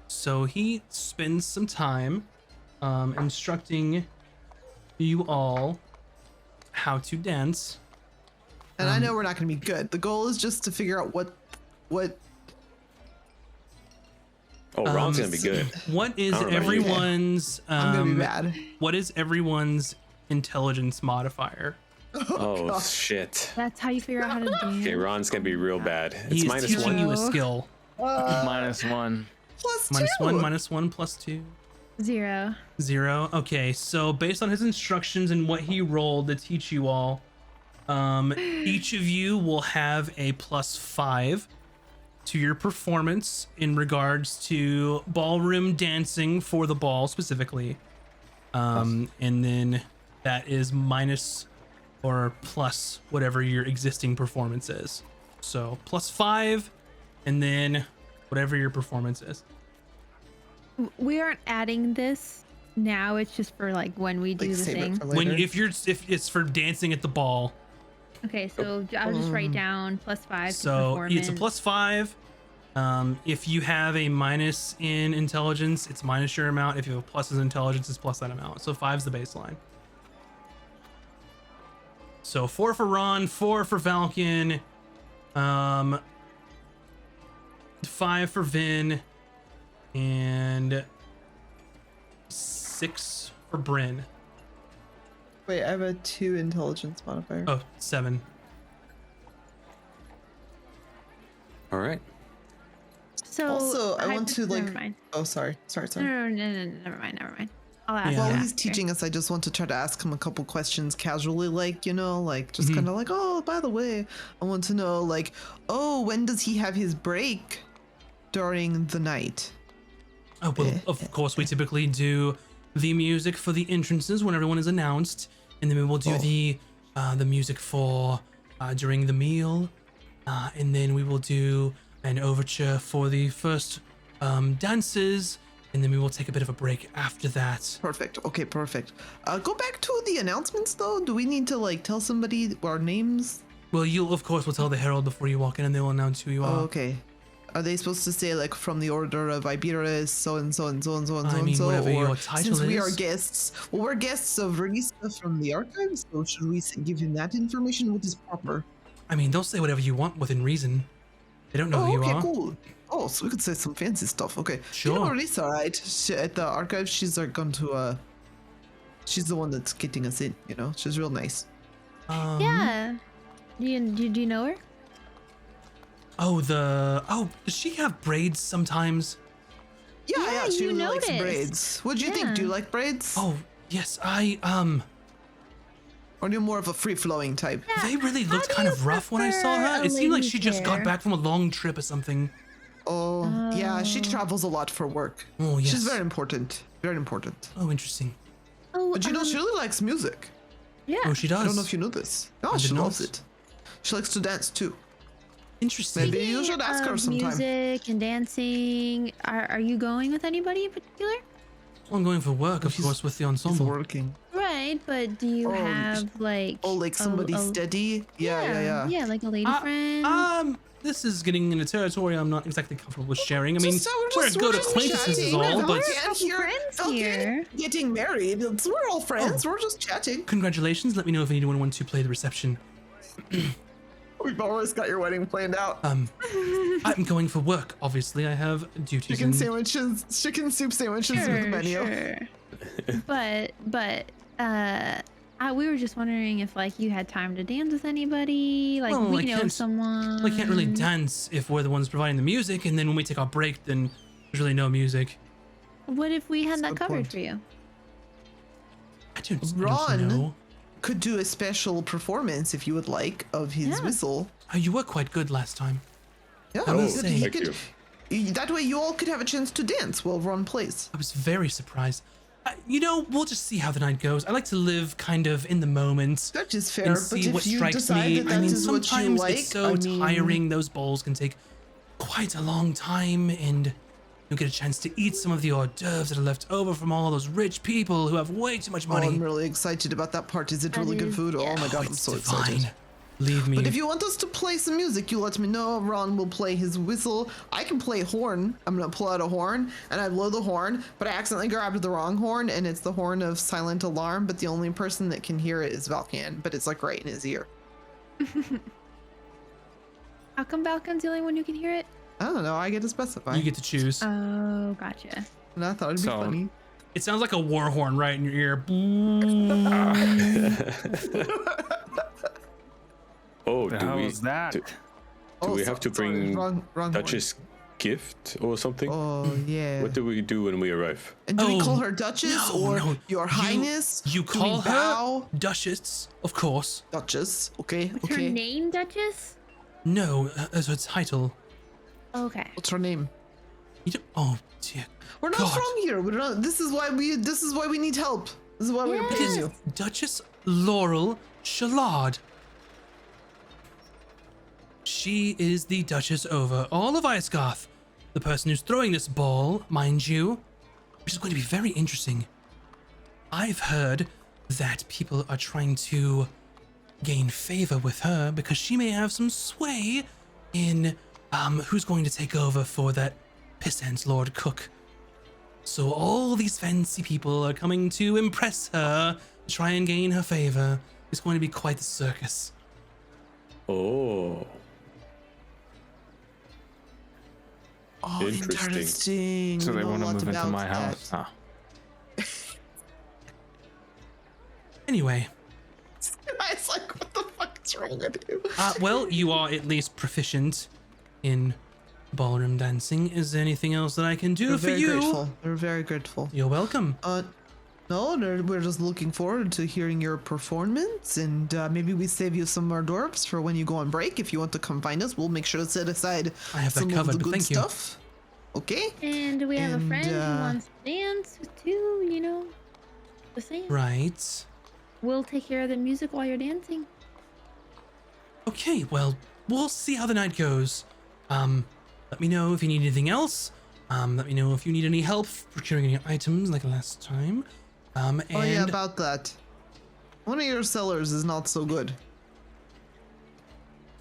So he spends some time instructing you all how to dance. And I know we're not gonna be good. The goal is just to figure out what Oh, Ron's gonna be good. What is I don't know. everyone's I'm gonna be mad. what is everyone's intelligence modifier? Oh shit. That's how you figure out how to dance. Okay, Ron's gonna be real bad. It's He's minus teaching one. you a skill. -1. Plus Minus two. 1, -1, +2. 0. 0. Okay, so based on his instructions and what he rolled to teach you all, each of you will have a +5 to your performance in regards to ballroom dancing for the ball specifically. And then that is minus or plus whatever your existing performance is. So +5, and then whatever your performance is. We aren't adding this now. It's just for like when we do Like, the save it thing. for later. If it's for dancing at the ball. Okay, so I'll just write down +5 to So performance. it's a +5. If you have a minus in intelligence, it's minus your amount. If you have a plus in intelligence, it's plus that amount. So 5's the baseline. So 4 for Ron, 4 for Falcon, 5 for Vin, and 6 for Bryn. Wait, I have a 2 intelligence modifier. Oh, 7. All right. So Also, I want to, like- Never mind. Oh, sorry. No, never mind. I'll ask. Yeah. While you he's after. teaching us, I just want to try to ask him a couple questions casually, like, you know, like just Mhm. kind of like, oh, by the way, I want to know, like, oh, when does he have his break during the night? Oh, well, of course, we typically do the music for the entrances when everyone is announced, and then we will do the music for during the meal, and then we will do an overture for the first dances, and then we will take a bit of a break after that. Perfect. Okay, perfect. Go back to the announcements, though. Do we need to, like, tell somebody our names? Well, you, of course, will tell the herald before you walk in, and they will announce who you Oh, are. okay. Are they supposed to say like from the order of Iberis, so and so and so and so and so and so? Whatever Or your title since we are is. guests, well, we're guests of Risa from the archives, so should we give him that information? What is proper? I mean, they'll say whatever you want within reason. They don't know Oh, who you okay, are. cool. Oh, so we could say some fancy stuff. Okay. Sure. You know Risa, right? At the archives, she's like going to she's the one that's getting us in. You know, she's real nice. Yeah. Do you know her? Oh, does she have braids sometimes? Yeah, she you likes noticed. braids. What do you think? Do you Yeah. like braids? Oh, yes, I Or are you more of a free-flowing type? they really How looked do kind you of rough when I saw prefer her. a It seemed like lady's she just got hair? back from a long trip or something. Oh, yeah, she travels a lot for work. Oh, yes. She's very important. Very important. Oh, interesting. Oh, But you know, she really likes music. yeah. Oh, she does. I don't know if you know this. No, I she did loves not. it. She likes to dance too. Interesting. Maybe you should ask her Of sometime. Music and dancing. Are you going with anybody in particular? Well, I'm going for work, of He's- course, with the She's ensemble. working. Right, but do you Oh, have like Somebody a- steady? Yeah. Yeah, like a lady friend. This is getting into territory I'm not exactly comfortable with sharing. I mean, we're we're just- good we're just acquaintances is chatting. all, We're but all friends here. Getting married. We're all friends. Oh. We're just chatting. congratulations. Let me know if anyone wants to play the reception. We've always got your wedding planned out. I'm going for work, obviously. I have duties. Chicken and- sandwiches, chicken soup sandwiches with the menu. Sure. but we were just wondering if like you had time to dance with anybody, like Well, I we know can't- someone. We can't really dance if we're the ones providing the music, and then when we take our break, then there's really no music. What if we had That's a that good covered point. for you? I don't Ron. know. Could do a special performance if you would like of his Yeah. whistle. Oh, you were quite good last time. Yeah, I will he say- Thank could. That way, you all could have a chance to dance while Ron plays. I was very surprised. We'll just see how the night goes. I like to live kind of in the moment That is fair, and but see if what you strikes decide me. that I that mean, is what you sometimes like, it's so I mean- tiring. Those bowls can take quite a long time, and you'll get a chance to eat some of the hors d'oeuvres that are left over from all those rich people who have way too much Oh, money. I'm really excited about that part. Is it That really good is- food? Oh my Oh, god, I'm it's so divine. excited. Leave me. But if you want us to play some music, you let me know. Ron will play his whistle. I can play horn. I'm gonna pull out a horn and I blow the horn, but I accidentally grabbed the wrong horn and it's the horn of silent alarm, but the only person that can hear it is Valkan, but it's like right in his ear. How come Balkan's the only one who can hear it? I don't know, I get to specify. You get to choose. Oh, gotcha. And I thought it'd be So- funny. It sounds like a war horn right in your ear. Oh, The do hell we was that? do we have to bring wrong horn. Duchess gift or something? Oh yeah. What do we do when we arrive? And do we Oh, call her Duchess or Your Highness? You Do we call her bow? Duchess, of course. Duchess. Okay. What's okay. her name, Duchess? No, as her title. Okay. What's her name? You don't, oh dear. We're not God. from here. We're not. This is why we need help. This is why we're Yeah. It paying is you. Duchess Laurel Shalard. She is the Duchess over all of Icegorth. The person who's throwing this ball, mind you, which is going to be very interesting. I've heard that people are trying to gain favor with her because she may have some sway in who's going to take over for that pissant Lord Cook. So all these fancy people are coming to impress her, try and gain her favor. It's going to be quite the circus. Oh, Oh, Interesting. interesting. So We they know a want to lot move into about my that. house. Huh. Anyway, It's like, what the fuck is wrong with you? well, you are at least proficient in ballroom dancing. Is there anything else that I can do We're for very you? grateful. We're very grateful. You're welcome. No, we're just looking forward to hearing your performance, and maybe we save you some hors d'oeuvres for when you go on break. If you want to come find us, we'll make sure to set aside I have that some covered, of the but good thank you. stuff. Okay. And we have a And, friend who wants to dance too, you know. The same. Right. We'll take care of the music while you're dancing. Okay, well, we'll see how the night goes. Let me know if you need anything else. Let me know if you need any help procuring any items like last time. And Oh yeah, about that. One of your sellers is not so good.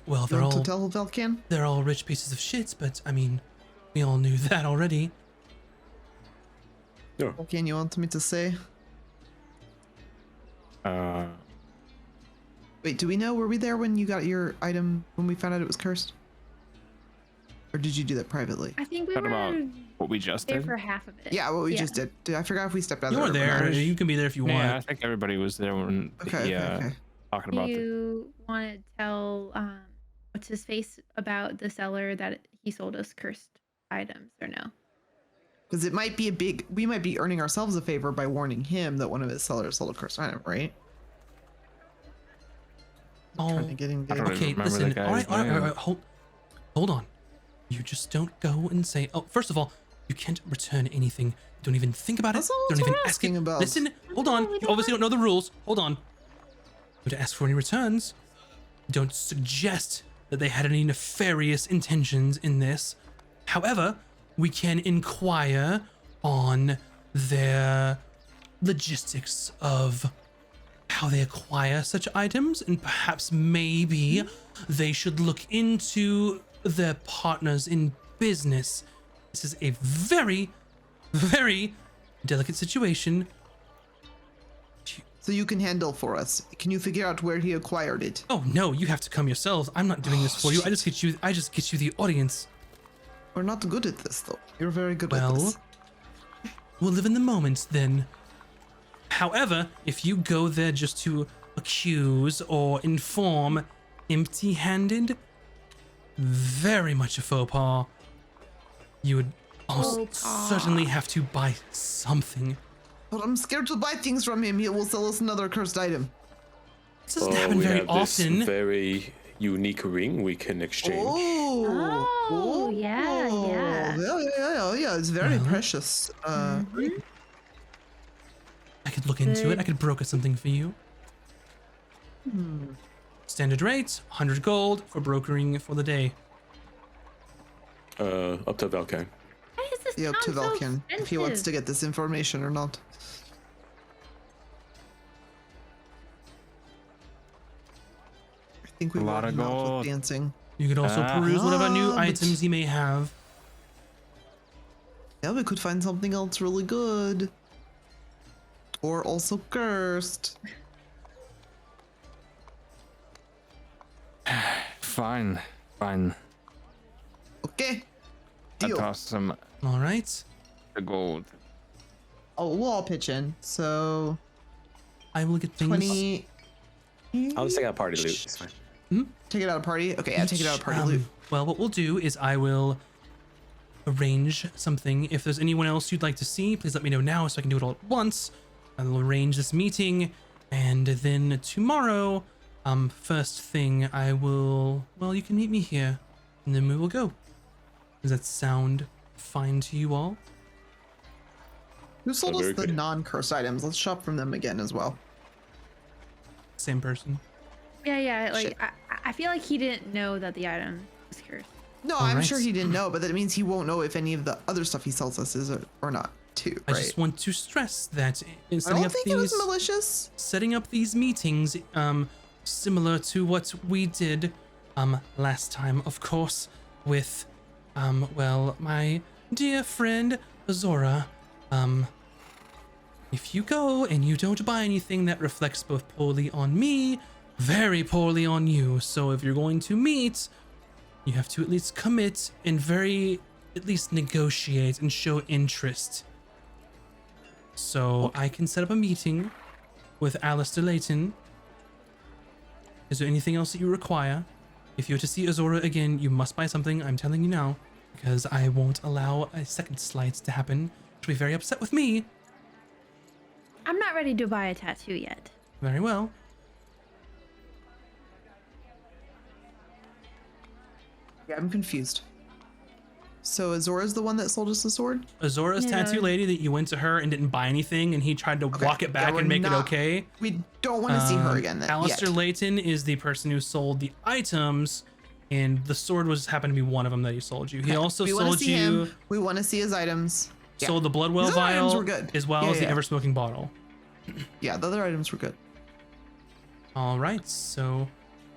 Well, You they're want to all tell Velcan? they're all rich pieces of shit, but I mean, we all knew that already. Velcan, you want me to say? Wait, do we know? Were we there when you got your item, when we found out it was cursed? Or did you do that privately? I think we Talking were about what we just there did. for half of it. Yeah, what we just did. I forgot if we stepped out You of were the river or there. not. You can be there if you want. Yeah, I think everybody was there when Okay, okay. talking Do about it. you want to tell what's his face about the seller that he sold us cursed items or no? Because it might be we might be earning ourselves a favor by warning him that one of his sellers sold a cursed item, right? Trying to get him I don't there. even Okay, remember listen. the All right, guy's name. hold on. You just don't go and say. Oh, first of all, you can't return anything. Don't even think about it. That's all Don't we're even ask asking it. about. Listen, hold on. we You don't obviously don't know the rules. Hold on. Don't ask for any returns. Don't suggest that they had any nefarious intentions in this. However, we can inquire on their logistics of how they acquire such items, and perhaps maybe they should look into their partners in business. This is a very, very delicate situation. So you can handle for us. Can you figure out where he acquired it? Oh no, you have to come yourselves. I'm not doing this for you. I just get you the audience. We're not good at this, though. You're very good at Well, this. we'll live in the moment then. However, if you go there just to accuse or inform empty-handed, very much a faux pas. You would almost Faux pas. certainly have to buy something. But I'm scared to buy things from him. He will sell us another cursed item. This doesn't happen we very have often. this very unique ring we can exchange. Oh, yeah. Yeah. It's very Well. precious. I could look into it. I could broker something for you. Standard rate, 100 gold for brokering for the day. Up to Valkyrie. Why is this Yeah, up to town so Velcan if he wants expensive? to get this information or not. I think we A lot want of him out with gold. dancing. You could also peruse whatever new but- items he may have. Yeah, we could find something else really good. Or also cursed. Fine. Okay. I Deal. tossed some All right. the gold. Oh, we'll all pitch in. So I will get things. 20. I'll just take out party loot. It's fine. Take it out of party. Okay, yeah, take it out of each, party loot. Well, what we'll do is I will arrange something. If there's anyone else you'd like to see, please let me know now so I can do it all at once. I'll arrange this meeting, and then tomorrow, first thing I will. Well, you can meet me here, and then we will go. Does that sound fine to you all? Who sold Oh, us very the good. non-cursed items? Let's shop from them again as well. Same person. Yeah. Like Shit. I feel like he didn't know that the item was cursed. No, All I'm right. sure he didn't know, but that means he won't know if any of the other stuff he sells us is or not, too, I right? just want to stress that in I setting don't up think it was these malicious. setting up these meetings, similar to what we did, last time, of course, with, well, my dear friend Azora. If you go and you don't buy anything, that reflects both poorly on me, very poorly on you. So if you're going to meet, you have to at least commit and at least negotiate and show interest. So I can set up a meeting with Alistair Layton. Is there anything else that you require? If you're to see Azora again, you must buy something. I'm telling you now, because I won't allow a second slight to happen. She'll be very upset with me. I'm not ready to buy a tattoo yet. Very well. Yeah, I'm confused. So Azora's the one that sold us the sword? Azora's No. tattoo lady that you went to her and didn't buy anything, and he tried to walk it Yeah, back we're and make it not- okay. We don't want to see her again then. Alistair yet. Layton is the person who sold the items, and the sword happened to be one of them that he sold you. He also we want to sold see you him. We want to see his items. Yeah. sold the Bloodwell His other items vial were good. as well Yeah, as the yeah. ever smoking bottle. Yeah, the other items were good. All right, so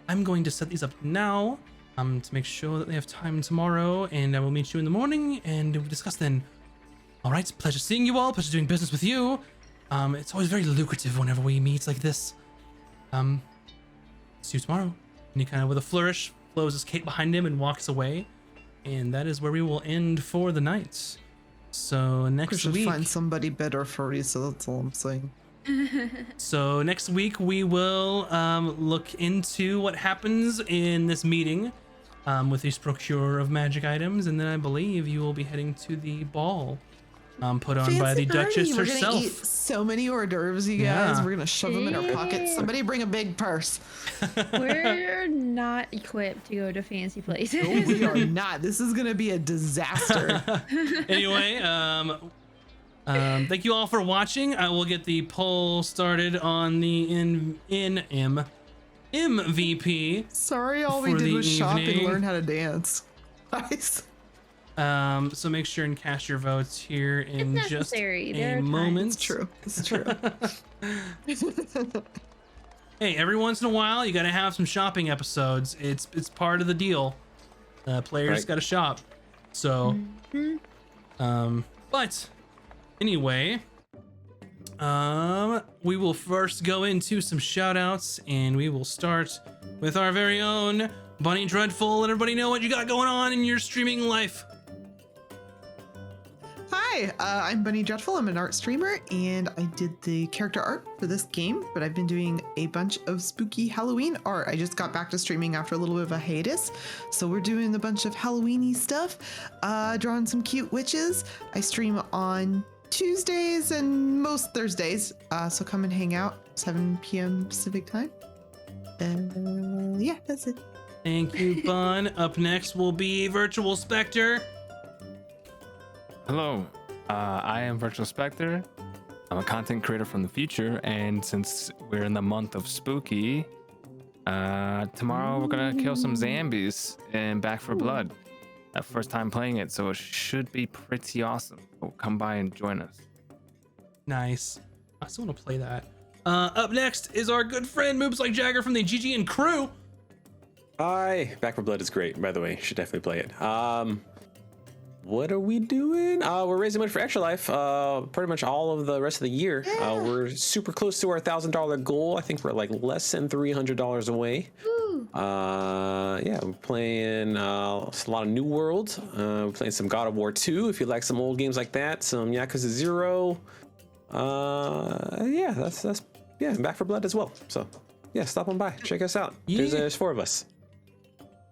I'm going to set these up now to make sure that they have time tomorrow, and I will meet you in the morning and we'll discuss then. All right, pleasure seeing you all, pleasure doing business with you. It's always very lucrative whenever we meet like this. See you tomorrow. And he kind of, with a flourish, closes Kate behind him and walks away. And that is where we will end for the night. So We next should week, find somebody better for you, so that's all I'm saying. so next week we will look into what happens in this meeting with this procurer of magic items, and then I believe you will be heading to the ball put on by the Fancy party. Duchess We're gonna herself. eat so many hors d'oeuvres, you guys. Yeah. We're gonna shove them in our pockets. Yeah. Somebody bring a big purse. We're not equipped to go to fancy places. No, we are not. This is gonna be a disaster. Anyway, thank you all for watching. I will get the poll started on the MVP. Sorry, all we For did the was shop and evening. learn how to dance. Guys. So make sure and cast your votes here in It's just necessary. a There are times. moment. It's true. It's true. Hey, every once in a while, you gotta have some shopping episodes. It's part of the deal. Players Right. gotta shop. So, Mm-hmm. but anyway, we will first go into some shout outs, and we will start with our very own Bunny Dreadful. Let everybody know what you got going on in your streaming life. Hi, I'm Bunny Dreadful. I'm an art streamer, and I did the character art for this game, but I've been doing a bunch of spooky Halloween art. I just got back to streaming after a little bit of a hiatus, so we're doing a bunch of Halloween-y stuff, drawing some cute witches. I stream on Tuesdays and most Thursdays, so come and hang out, 7 p.m. Pacific time. Yeah, that's it. Thank you, Bun. Up next will be Virtual Spectre. Hello, I am Virtual Spectre. I'm a content creator from the future, and since we're in the month of spooky, tomorrow we're gonna kill some zombies in Back for Blood. First time playing it, so it should be pretty awesome. So come by and join us. Nice. I still want to play that. Up next is our good friend Moves Like Jagger from the GGN crew. Hi, Back for Blood is great, by the way. You should definitely play it. What are we doing? We're raising money for Extra Life pretty much all of the rest of the year. We're super close to our $1,000 goal. I think we're like less than $300 away. Ooh. Yeah, we're playing a lot of New World. We're playing some God of War 2 if you like some old games like that. Some Yakuza 0. Yeah, that's and Back for Blood as well. So yeah, stop on by, check us out. Yeah. There's 4 of us.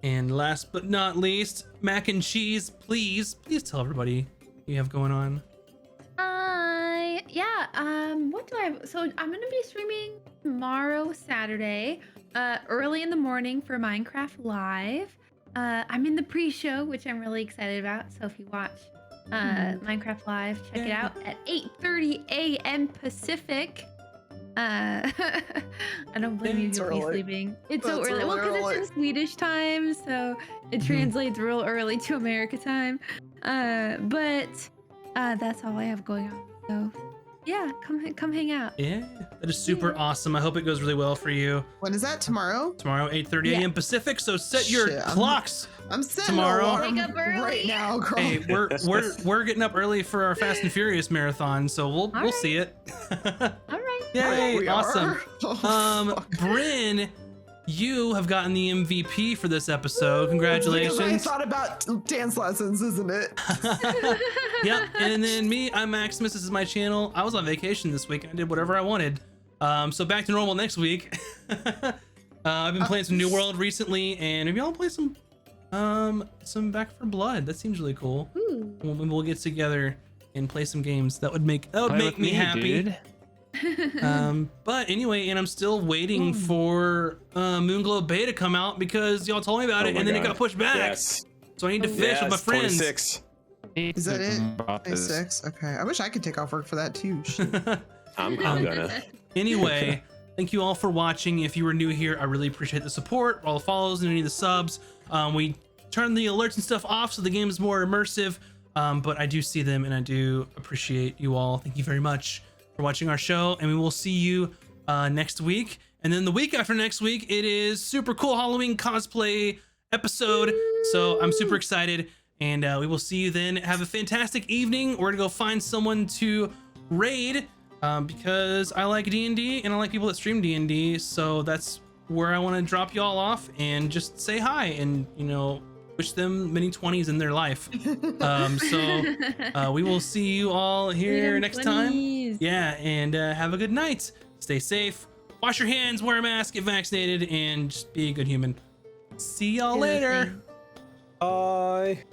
And last but not least, Mac and Cheese. Please tell everybody you have going on. What do I have? So I'm gonna be streaming tomorrow, Saturday, early in the morning for Minecraft Live. I'm in the pre-show, which I'm really excited about. So if you watch Minecraft Live, check it out at 8:30 a.m. Pacific. I don't blame you It's if you'll be early. sleeping. It's so That's early. Well, really because early. it's in Swedish time, so it translates real early to America time. But that's all I have going on. So yeah, come hang out. Yeah, that is super awesome. I hope it goes really well for you. When is that? Tomorrow? Tomorrow, 8:30 Yeah. a.m. Pacific. So set your Shit, I'm- clocks. I'm setting Tomorrow. an alarm Wake up early. right now, girl. Hey, we're getting up early for our Fast and Furious marathon, so we'll right. see it. All right. Yay! We Awesome. are? Oh, fuck. Bryn, you have gotten the MVP for this episode. Because I Congratulations. thought about dance lessons, isn't it? Yep. And then me, I'm Maximus. This is my channel. I was on vacation this week. I did whatever I wanted. So back to normal next week. I've been playing some New World recently, and maybe I'll play some Back for Blood. That seems really cool. Ooh. We'll get together and play some games. That would make Play with me happy. dude. But anyway, and I'm still waiting for Moonglow Bay to come out because y'all told me about Oh it my and then it God. got pushed back. Yes. So I need to fish with my friends. 26. Is that it? About this. 26. Okay. I wish I could take off work for that too. Shit. I'm gonna. Anyway, thank you all for watching. If you were new here, I really appreciate the support, all the follows and any of the subs. We turn the alerts and stuff off so the game is more immersive, but I do see them and I do appreciate you all. Thank you very much for watching our show, and we will see you next week. And then the week after next week, it is super cool Halloween cosplay episode. So I'm super excited. And we will see you then. Have a fantastic evening. We're going to go find someone to raid because I like D&D and I like people that stream D&D. So that's where I want to drop y'all off and just say hi and, you know, wish them many 20s in their life. So we will see you all here next time. Yeah, and have a good night. Stay safe. Wash your hands, wear a mask, get vaccinated, and just be a good human. See y'all later. Bye.